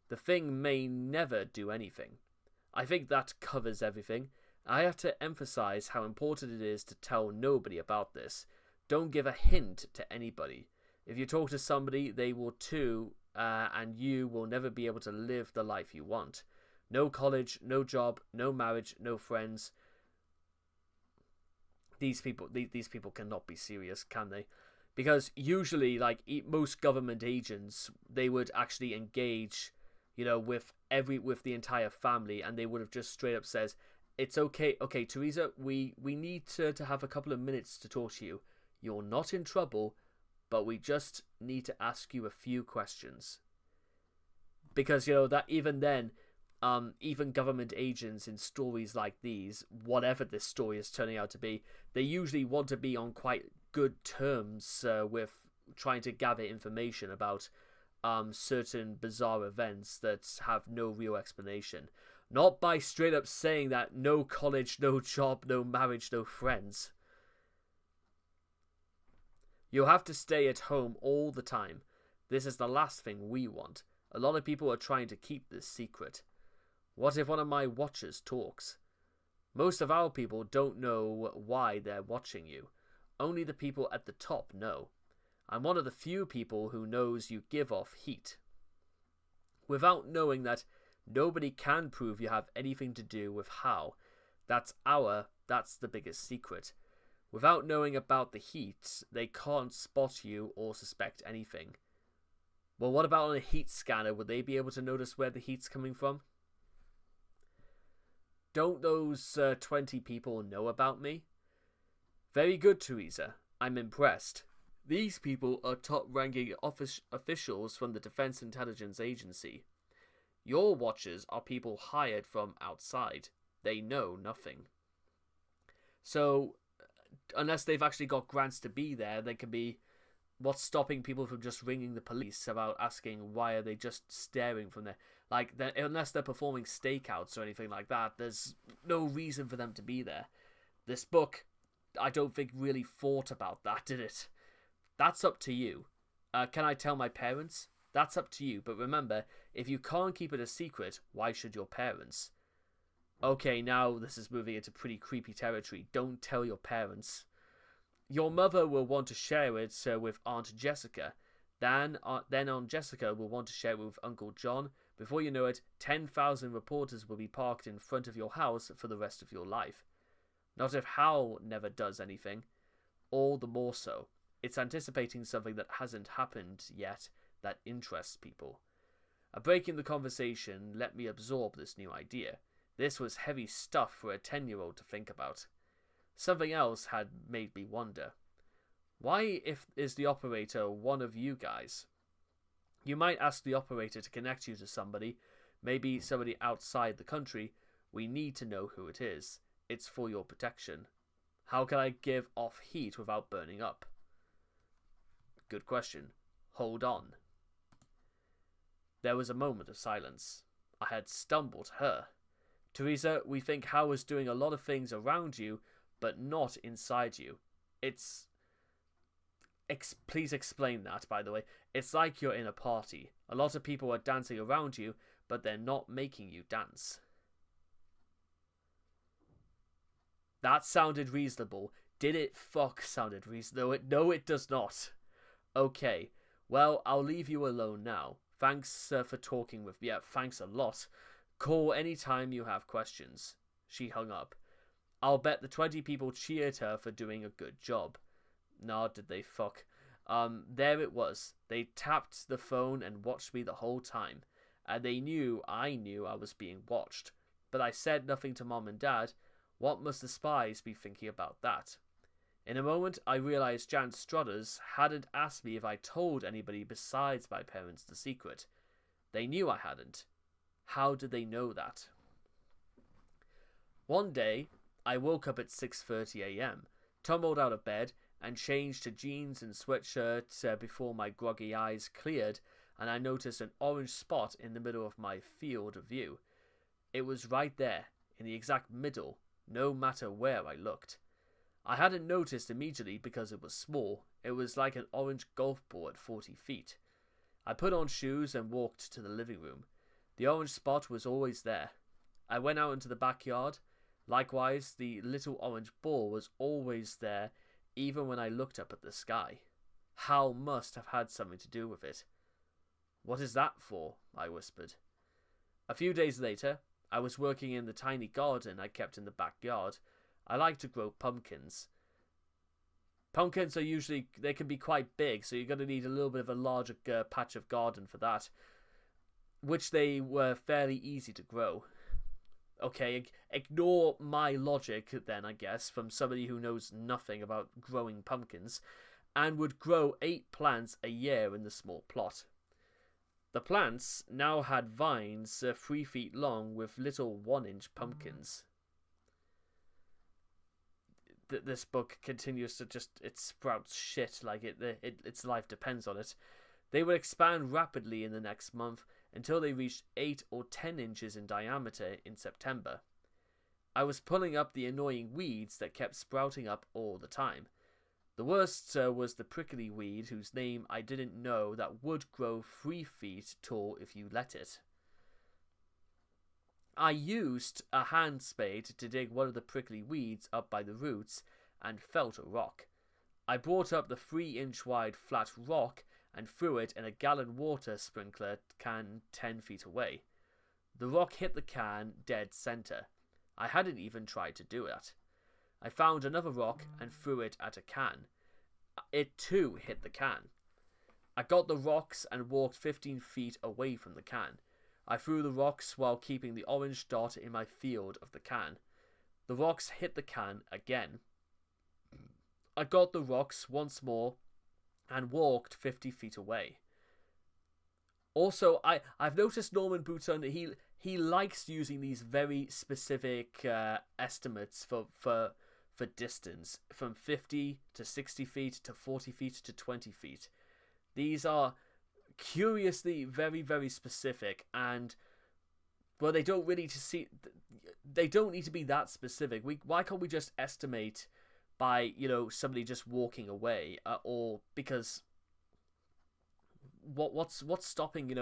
The thing may never do anything. I think that covers everything. I have to emphasize how important it is to tell nobody about this. Don't give a hint to anybody. If you talk to somebody, they will too, and you will never be able to live the life you want. No college, no job, no marriage, no friends. These people cannot be serious, can they? Because usually, like most government agents, they would actually engage, with the entire family, and they would have just straight up says, "It's okay, Theresa, we need to have a couple of minutes to talk to you. You're not in trouble, but we just need to ask you a few questions." Because that even then, even government agents in stories like these, whatever this story is turning out to be, they usually want to be on quite good terms with trying to gather information about certain bizarre events that have no real explanation. Not by straight up saying that no college, no job, no marriage, no friends. You'll have to stay at home all the time. This is the last thing we want. A lot of people are trying to keep this secret. What if one of my watchers talks? Most of our people don't know why they're watching you. Only the people at the top know. I'm one of the few people who knows you give off heat. Without knowing that, nobody can prove you have anything to do with how. That's the biggest secret. Without knowing about the heat, they can't spot you or suspect anything. Well, what about on a heat scanner? Would they be able to notice where the heat's coming from? Don't those 20 people know about me? Very good, Theresa. I'm impressed. These people are top-ranking officials from the Defense Intelligence Agency. Your watchers are people hired from outside. They know nothing. So, unless they've actually got grants to be there, they can be... What's stopping people from just ringing the police about asking why are they just staring from there? Like, unless they're performing stakeouts or anything like that, there's no reason for them to be there. This book, I don't think really thought about that, did it? That's up to you. Can I tell my parents? That's up to you, but remember, if you can't keep it a secret, why should your parents? Okay, now this is moving into pretty creepy territory. Don't tell your parents. Your mother will want to share it with Aunt Jessica. Then Aunt Jessica will want to share it with Uncle John. Before you know it, 10,000 reporters will be parked in front of your house for the rest of your life. Not if Hal never does anything. All the more so. It's anticipating something that hasn't happened yet that interests people. A break in the conversation let me absorb this new idea. This was heavy stuff for a 10-year-old to think about. Something else had made me wonder. Why is the operator one of you guys? You might ask the operator to connect you to somebody, maybe somebody outside the country. We need to know who it is. It's for your protection. How can I give off heat without burning up? Good question. Hold on. There was a moment of silence. I had stumbled her. Theresa, we think Hal is doing a lot of things around you, but not inside you. Please explain that, by the way. It's like you're in a party. A lot of people are dancing around you, but they're not making you dance. That sounded reasonable. Did it sounded reasonable? No, it does not. Okay. Well, I'll leave you alone now. Thanks for talking with me. Yeah, thanks a lot. Call anytime you have questions. She hung up. I'll bet the 20 people cheered her for doing a good job. Nah, did they fuck. There it was. They tapped the phone and watched me the whole time. And they knew I was being watched. But I said nothing to Mom and Dad. What must the spies be thinking about that? In a moment, I realized Jan Struthers hadn't asked me if I told anybody besides my parents the secret. They knew I hadn't. How did they know that? One day, I woke up at 6:30 a.m., tumbled out of bed, and changed to jeans and sweatshirt before my groggy eyes cleared and I noticed an orange spot in the middle of my field of view. It was right there, in the exact middle, no matter where I looked. I hadn't noticed immediately because it was small. It was like an orange golf ball at 40 feet. I put on shoes and walked to the living room. The orange spot was always there. I went out into the backyard. Likewise, the little orange ball was always there, even when I looked up at the sky. Hal must have had something to do with it. "What is that for?" I whispered. A few days later, I was working in the tiny garden I kept in the backyard. I like to grow pumpkins. Pumpkins are usually, they can be quite big, so you're going to need a little bit of a larger patch of garden for that, which they were fairly easy to grow. Okay, ignore my logic then, I guess, from somebody who knows nothing about growing pumpkins, and would grow 8 plants a year in the small plot. The plants now had vines 3 feet long with little 1-inch pumpkins. This book continues to it sprouts shit like its life depends on it. They would expand rapidly in the next month until they reached 8 or 10 inches in diameter in September. I was pulling up the annoying weeds that kept sprouting up all the time. The worst was the prickly weed whose name I didn't know that would grow 3 feet tall if you let it. I used a hand spade to dig one of the prickly weeds up by the roots and felt a rock. I brought up the 3-inch wide flat rock and threw it in a gallon water sprinkler can 10 feet away. The rock hit the can dead center. I hadn't even tried to do that. I found another rock and threw it at a can. It too hit the can. I got the rocks and walked 15 feet away from the can. I threw the rocks while keeping the orange dot in my field of the can. The rocks hit the can again. I got the rocks once more and walked 50 feet away. Also, I've noticed Norman Bouton, he likes using these very specific estimates for distance, from 50 to 60 feet to 40 feet to 20 feet. These are curiously very, very specific, and well, they don't need to be that specific. Why can't we just estimate by, somebody just walking away, or because what's stopping,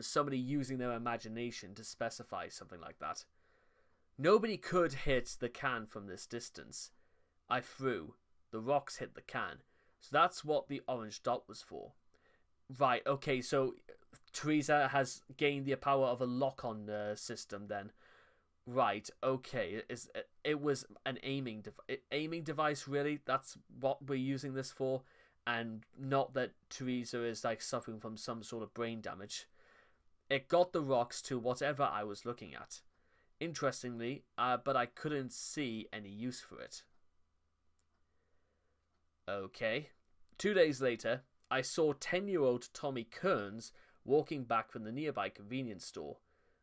somebody using their imagination to specify something like that? Nobody could hit the can from this distance. I threw. The rocks hit the can. So that's what the orange dot was for. Right, okay, so Theresa has gained the power of a lock-on system then. Right, okay. It was an aiming device, really? That's what we're using this for? And not that Theresa is suffering from some sort of brain damage. It got the rocks to whatever I was looking at. Interestingly, but I couldn't see any use for it. Okay. 2 days later, I saw 10-year-old Tommy Kearns walking back from the nearby convenience store.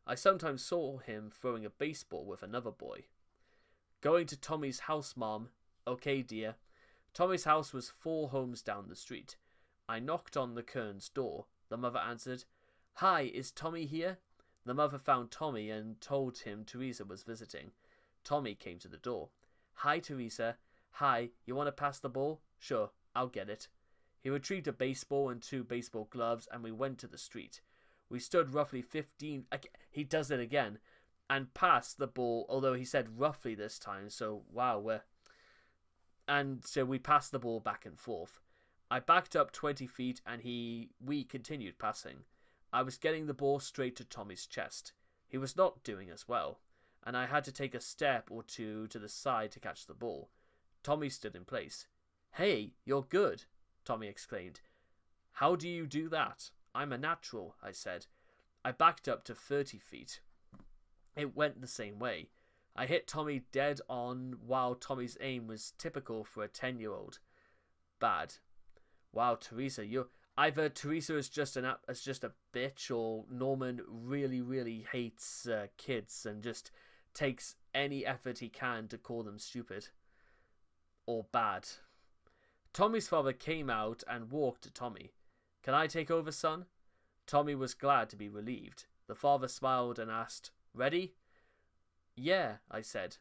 I sometimes saw him throwing a baseball with another boy. "Going to Tommy's house, Mom." "Okay, dear." Tommy's house was 4 homes down the street. I knocked on the Kearns' door. The mother answered. "Hi, is Tommy here?" The mother found Tommy and told him Theresa was visiting. Tommy came to the door. "Hi, Theresa." "Hi, you want to pass the ball?" "Sure, I'll get it." He retrieved a baseball and 2 baseball gloves, and we went to the street. We stood roughly 15... He does it again. And passed the ball, although he said roughly this time, so wow. And so we passed the ball back and forth. I backed up 20 feet, and we continued passing. I was getting the ball straight to Tommy's chest. He was not doing as well, and I had to take a step or 2 to the side to catch the ball. Tommy stood in place. "Hey, you're good," Tommy exclaimed. "How do you do that?" "I'm a natural," I said. I backed up to 30 feet. It went the same way. I hit Tommy dead on while Tommy's aim was typical for a 10-year-old. Bad. Wow, Theresa, either Theresa is just a bitch, or Norman really, really hates kids and just takes any effort he can to call them stupid. Or bad. Tommy's father came out and walked to Tommy. Can I take over, son? Tommy was glad to be relieved. The father smiled and asked, Ready? Yeah, I said.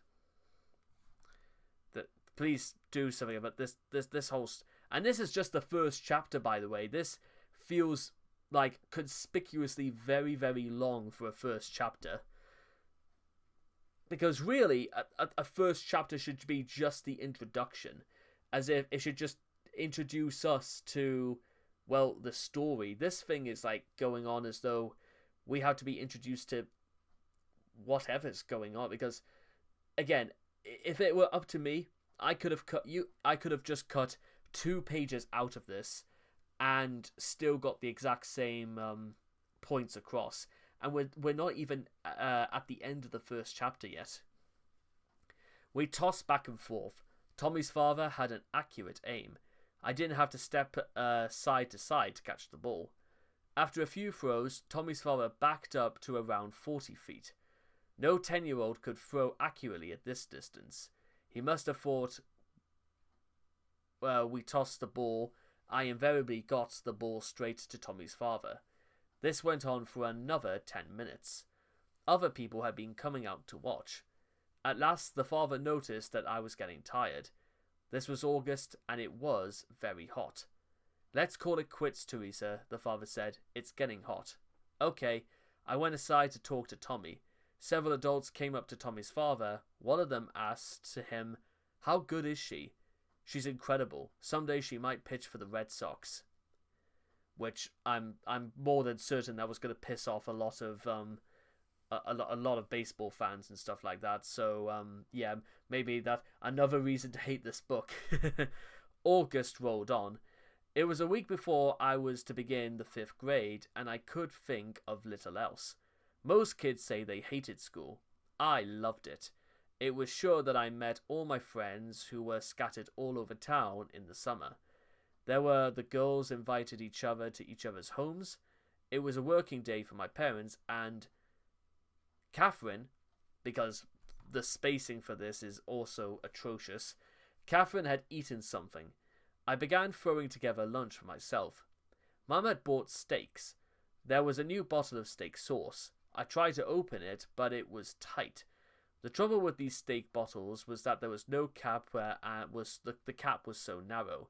Please do something about this whole... And this is just the first chapter, by the way. This feels like conspicuously very, very long for a first chapter. Because really, a first chapter should be just the introduction. As if it should just introduce us to, well, the story. This thing is like going on as though we have to be introduced to whatever's going on. Because, again, if it were up to me, I could have just cut 2 pages out of this and still got the exact same points across. And we're not even at the end of the first chapter yet. We tossed back and forth. Tommy's father had an accurate aim. I didn't have to step side to side to catch the ball. After a few throws, Tommy's father backed up to around 40 feet. No 10-year-old could throw accurately at this distance. He must have thought, well, we tossed the ball. I invariably got the ball straight to Tommy's father. This went on for another 10 minutes. Other people had been coming out to watch. At last, the father noticed that I was getting tired. This was August, and it was very hot. Let's call it quits, Theresa, the father said. It's getting hot. Okay, I went aside to talk to Tommy. Several adults came up to Tommy's father. One of them asked to him, How good is she? She's incredible. Someday she might pitch for the Red Sox. Which I'm more than certain that was going to piss off a lot of a lot of baseball fans and stuff like that. So yeah, maybe that another reason to hate this book. August rolled on. It was a week before I was to begin the 5th grade, and I could think of little else. Most kids say they hated school. I loved it. It was sure that I met all my friends who were scattered all over town in the summer. There were the girls invited each other to each other's homes. It was a working day for my parents, and Catherine, because the spacing for this is also atrocious, Catherine had eaten something. I began throwing together lunch for myself. Mum had bought steaks. There was a new bottle of steak sauce. I tried to open it, but it was tight. The trouble with these steak bottles was that there was no cap where the cap was so narrow.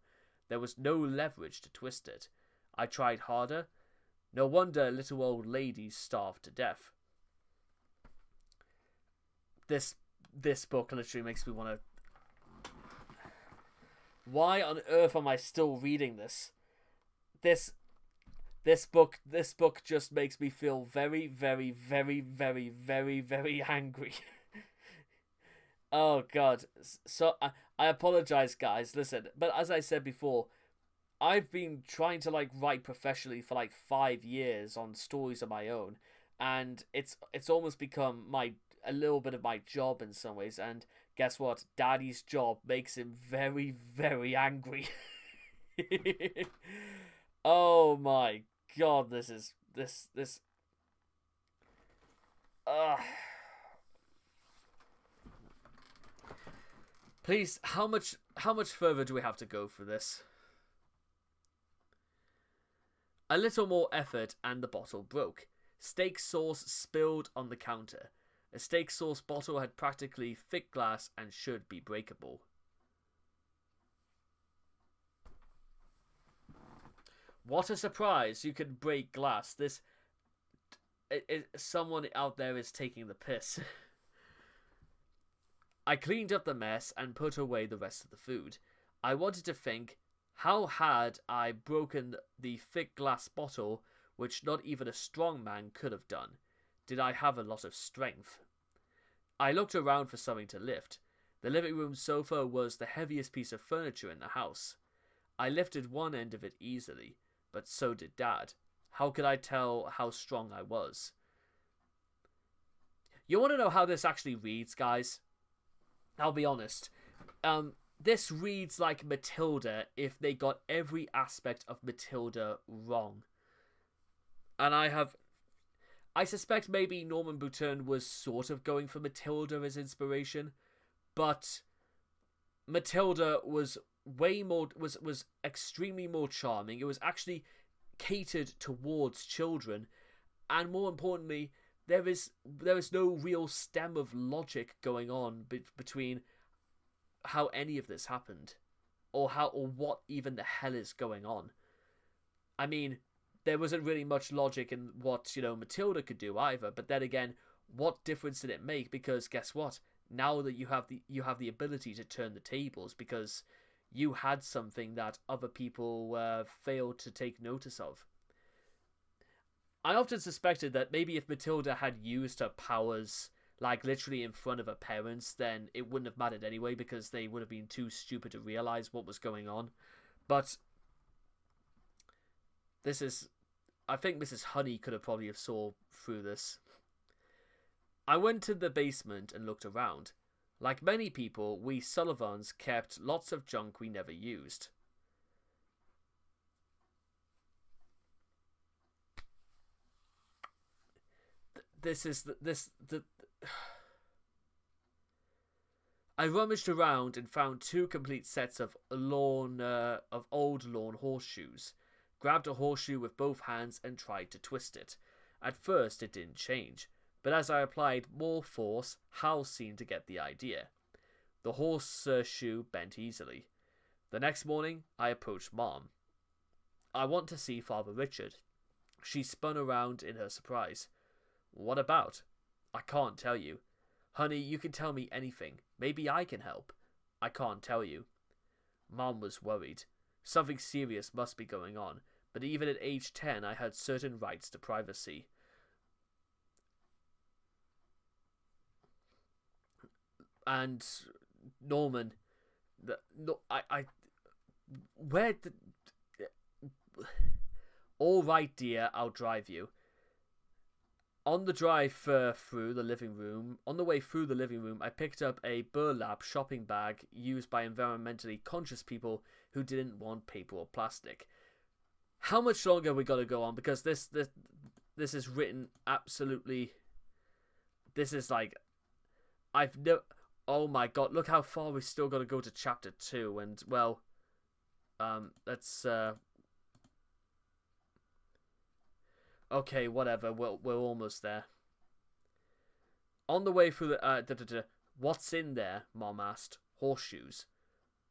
There was no leverage to twist it. I tried harder. No wonder little old ladies starved to death. This book literally makes me want to... Why on earth am I still reading this? This book just makes me feel very, very, very, very, very, very angry. Oh god. So I apologize, guys. Listen, but as I said before, I've been trying to write professionally for 5 years on stories of my own, and it's almost become a little bit of my job in some ways. And guess what? Daddy's job makes him very, very angry. Oh my god, this. Please, how much further do we have to go for this? A little more effort and the bottle broke. Steak sauce spilled on the counter. A steak sauce bottle had practically thick glass and should be breakable. What a surprise! You can break glass. Someone out there is taking the piss. I cleaned up the mess and put away the rest of the food. I wanted to think, how had I broken the thick glass bottle, which not even a strong man could have done? Did I have a lot of strength? I looked around for something to lift. The living room sofa was the heaviest piece of furniture in the house. I lifted one end of it easily, but so did Dad. How could I tell how strong I was? You want to know how this actually reads, guys? I'll be honest. This reads like Matilda if they got every aspect of Matilda wrong. And I suspect maybe Norman Boutin was sort of going for Matilda as inspiration, but Matilda was was extremely more charming. It was actually catered towards children, and more importantly, there is no real stem of logic going on between how any of this happened, or what even the hell is going on. I mean, there wasn't really much logic in what, Matilda could do either. But then again, what difference did it make? Because guess what? Now that you have the ability to turn the tables, because you had something that other people failed to take notice of. I often suspected that maybe if Matilda had used her powers like literally in front of her parents, then it wouldn't have mattered anyway, because they would have been too stupid to realize what was going on. But I think Mrs. Honey could have probably saw through this. I went to the basement and looked around. Like many people, we Sullivans kept lots of junk we never used. I rummaged around and found 2 complete sets of old lawn horseshoes. Grabbed a horseshoe with both hands and tried to twist it. At first it didn't change, but as I applied more force, Hal seemed to get the idea. The horseshoe bent easily. The next morning, I approached Mom. "I want to see Father Richard." She spun around in her surprise. "What about?" "I can't tell you." "Honey, you can tell me anything. Maybe I can help." "I can't tell you." Mom was worried. Something serious must be going on, but even at age 10 I had certain rights to privacy. And Norman, all right, dear, I'll drive you. On the drive through the living room, I picked up a burlap shopping bag used by environmentally conscious people who didn't want paper or plastic. How much longer are we got to go on? Because this is written absolutely. This is like, oh my god! Look how far we've still got to go to chapter 2, and well, let's. Okay, whatever. We're almost there. On the way through the what's in there? Mom asked. "Horseshoes."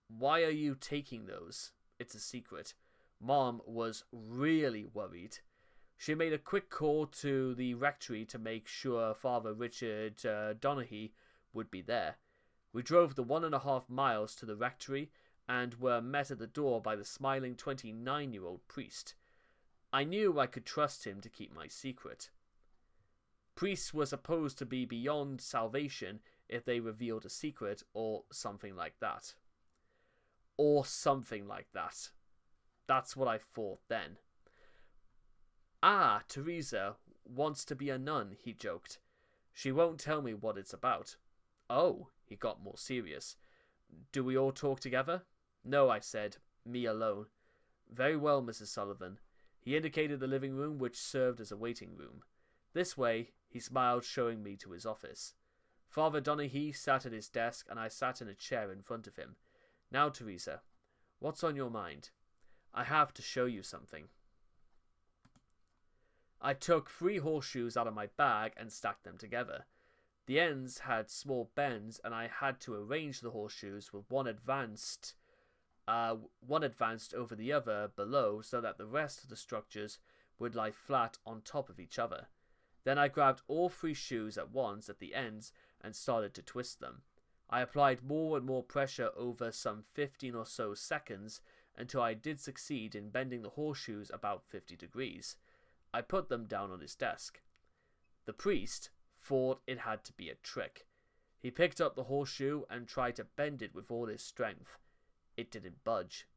"Why are you taking those?" "It's a secret." Mom was really worried. She made a quick call to the rectory to make sure Father Richard Donaghy would be there. We drove the 1.5 miles to the rectory and were met at the door by the smiling 29-year-old priest. I knew I could trust him to keep my secret. Priests were supposed to be beyond salvation if they revealed a secret, or something like that. That's what I thought then. "Ah, Theresa wants to be a nun," he joked. "She won't tell me what it's about." "Oh," he got more serious. "Do we all talk together?" "No," I said. "Me alone." "Very well, Mrs. Sullivan." He indicated the living room, which served as a waiting room. "This way," he smiled, showing me to his office. Father Donaghy sat at his desk, and I sat in a chair in front of him. "Now, Theresa, what's on your mind?" "I have to show you something." I took 3 horseshoes out of my bag and stacked them together. The ends had small bends, and I had to arrange the horseshoes with one advanced over the other below, so that the rest of the structures would lie flat on top of each other. Then I grabbed all 3 shoes at once at the ends and started to twist them. I applied more and more pressure over some 15 or so seconds until I did succeed in bending the horseshoes about 50 degrees. I put them down on his desk. The priest thought it had to be a trick. He picked up the horseshoe and tried to bend it with all his strength. It didn't budge.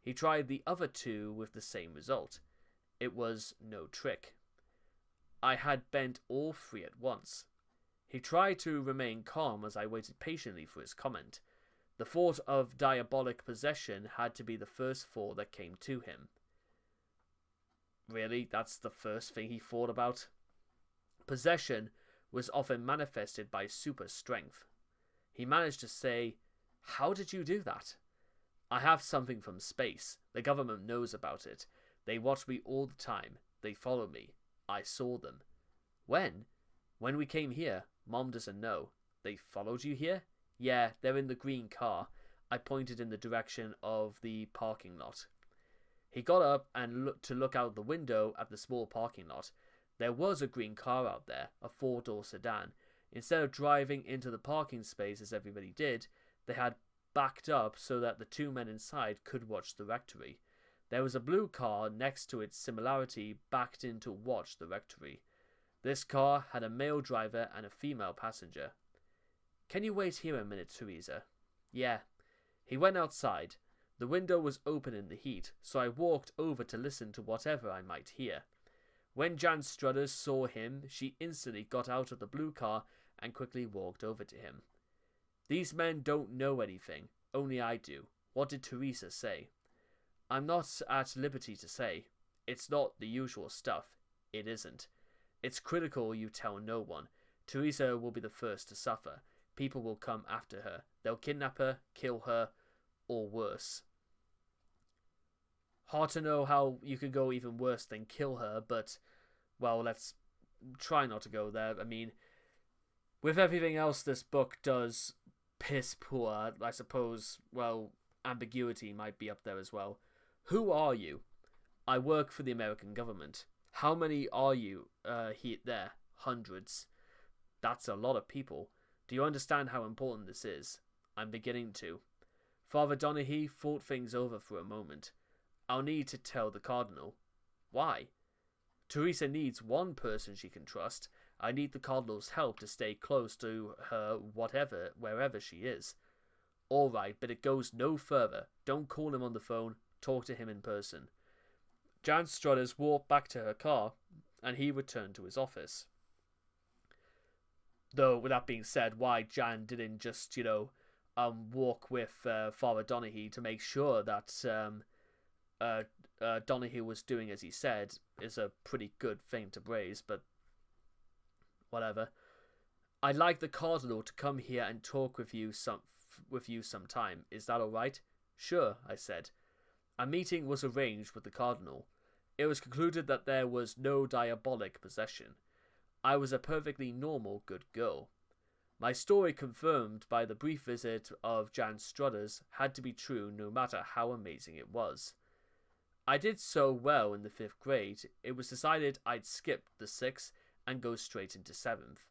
He tried the other 2 with the same result. It was no trick. I had bent all 3 at once. He tried to remain calm as I waited patiently for his comment. The thought of diabolic possession had to be the first thought that came to him. Really? That's the first thing he thought about? Possession was often manifested by super strength. He managed to say, "How did you do that?" "I have something from space. The government knows about it. They watch me all the time. They follow me. I saw them." "When?" "When we came here. Mom doesn't know." "They followed you here?" "Yeah, they're in the green car." I pointed in the direction of the parking lot. He got up and looked to look out the window at the small parking lot. There was a green car out there, a 4-door sedan. Instead of driving into the parking space as everybody did, they had backed up so that the two men inside could watch the rectory. There was a blue car next to its similarity backed in to watch the rectory. This car had a male driver and a female passenger. "Can you wait here a minute, Theresa?" "Yeah." He went outside. The window was open in the heat, so I walked over to listen to whatever I might hear. When Jan Struthers saw him, she instantly got out of the blue car and quickly walked over to him. "These men don't know anything. Only I do. What did Theresa say?" "I'm not at liberty to say. It's not the usual stuff. It isn't. It's critical you tell no one. Theresa will be the first to suffer. People will come after her. They'll kidnap her, kill her, or worse." Hard to know how you could go even worse than kill her, but, well, let's try not to go there. I mean, with everything else this book does piss poor, I suppose, well, ambiguity might be up there as well. "Who are you?" "I work for the American government." "How many are you there?" "Hundreds." "That's a lot of people. Do you understand how important this is?" "I'm beginning to." Father Donaghy thought things over for a moment. "I'll need to tell the Cardinal." "Why?" "Theresa needs one person she can trust. I need the Cardinal's help to stay close to her wherever she is." "All right, but it goes no further. Don't call him on the phone. Talk to him in person." Jan Struthers walked back to her car, and he returned to his office. Though, with that being said, why Jan didn't just, walk with Father Donaghy to make sure that Donaghy was doing as he said is a pretty good thing to praise, but whatever. "I'd like the Cardinal to come here and talk with you sometime. Is that all right?" "Sure," I said. A meeting was arranged with the Cardinal. It was concluded that there was no diabolic possession. I was a perfectly normal good girl. My story, confirmed by the brief visit of Jan Struthers, had to be true no matter how amazing it was. I did so well in the 5th grade, it was decided I'd skip the 6th and go straight into 7th.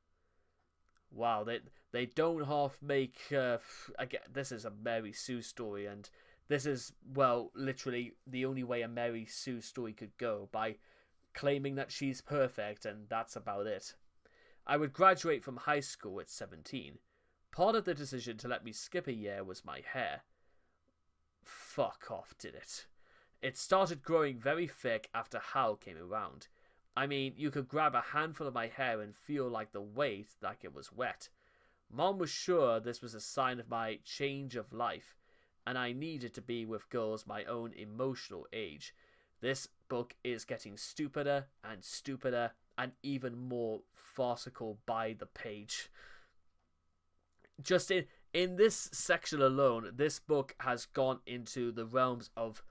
Wow, they don't half make... this is a Mary Sue story, and this is, well, literally the only way a Mary Sue story could go, by claiming that she's perfect, and that's about it. I would graduate from high school at 17. Part of the decision to let me skip a year was my hair. Fuck off, did it? It started growing very thick after Hal came around. I mean, you could grab a handful of my hair and feel like the weight, like it was wet. Mom was sure this was a sign of my change of life, and I needed to be with girls my own emotional age. This book is getting stupider and even more farcical by the page. Just in this section alone, this book has gone into the realms of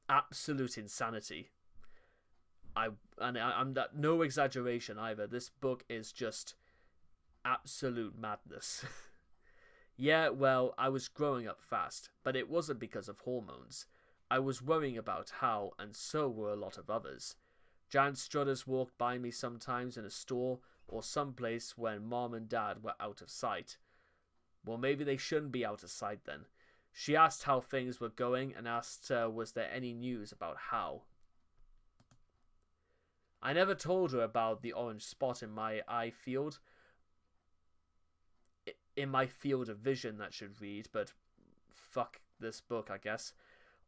absolute insanity. I'm no exaggeration either. This book is just absolute madness. Yeah, well, I was growing up fast, but it wasn't because of hormones. I was worrying about Hal, and so were a lot of others. Jan Struthers walked by me sometimes in a store or someplace when Mom and Dad were out of sight. Well, maybe they shouldn't be out of sight then. She asked how things were going and asked was there any news about Hal. I never told her about the orange spot in my eye field. In my field of vision, that should read, but fuck this book, I guess.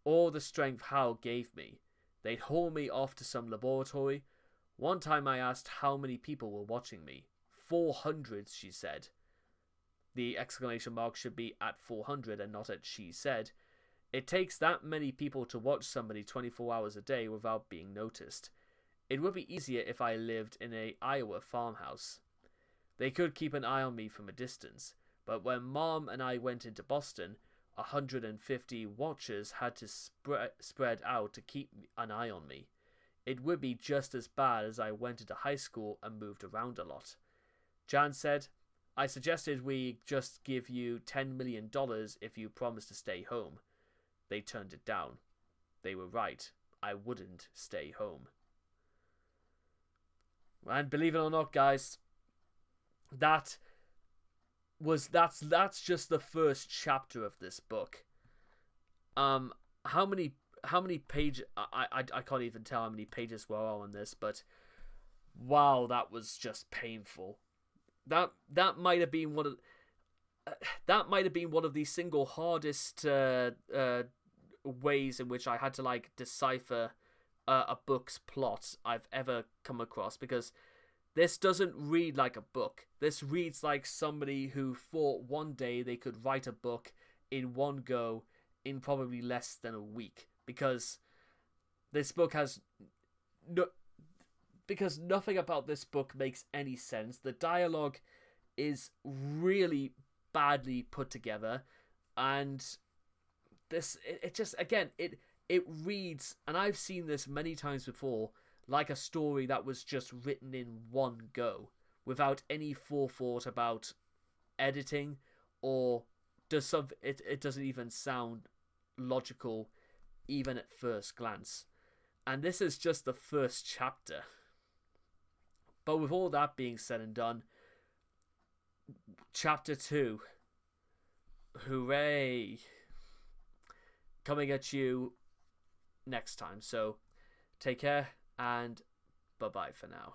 Or the strength Hal gave me. They'd haul me off to some laboratory. One time I asked how many people were watching me. 400, she said. The exclamation mark should be at 400 and not at she said. It takes that many people to watch somebody 24 hours a day without being noticed. It would be easier if I lived in an Iowa farmhouse. They could keep an eye on me from a distance, but when Mom and I went into Boston, 150 watchers had to spread out to keep an eye on me. It would be just as bad as I went into high school and moved around a lot. Jan said, I suggested we just give you $10 million if you promise to stay home. They turned it down. They were right. I wouldn't stay home. And believe it or not, guys, that's just the first chapter of this book. How many pages? I can't even tell how many pages were on this, but wow, that was just painful. That might have been one of the single hardest ways in which I had to decipher a book's plot I've ever come across, because this doesn't read like a book. This reads like somebody who thought one day they could write a book in one go in probably less than a week, because this book has because nothing about this book makes any sense. The dialogue is really badly put together, and it reads, and I've seen this many times before, like a story that was just written in one go, without any forethought about editing, or it doesn't even sound logical even at first glance. And this is just the first chapter. But with all that being said and done, chapter 2, hooray, coming at you next time. So take care, and bye-bye for now.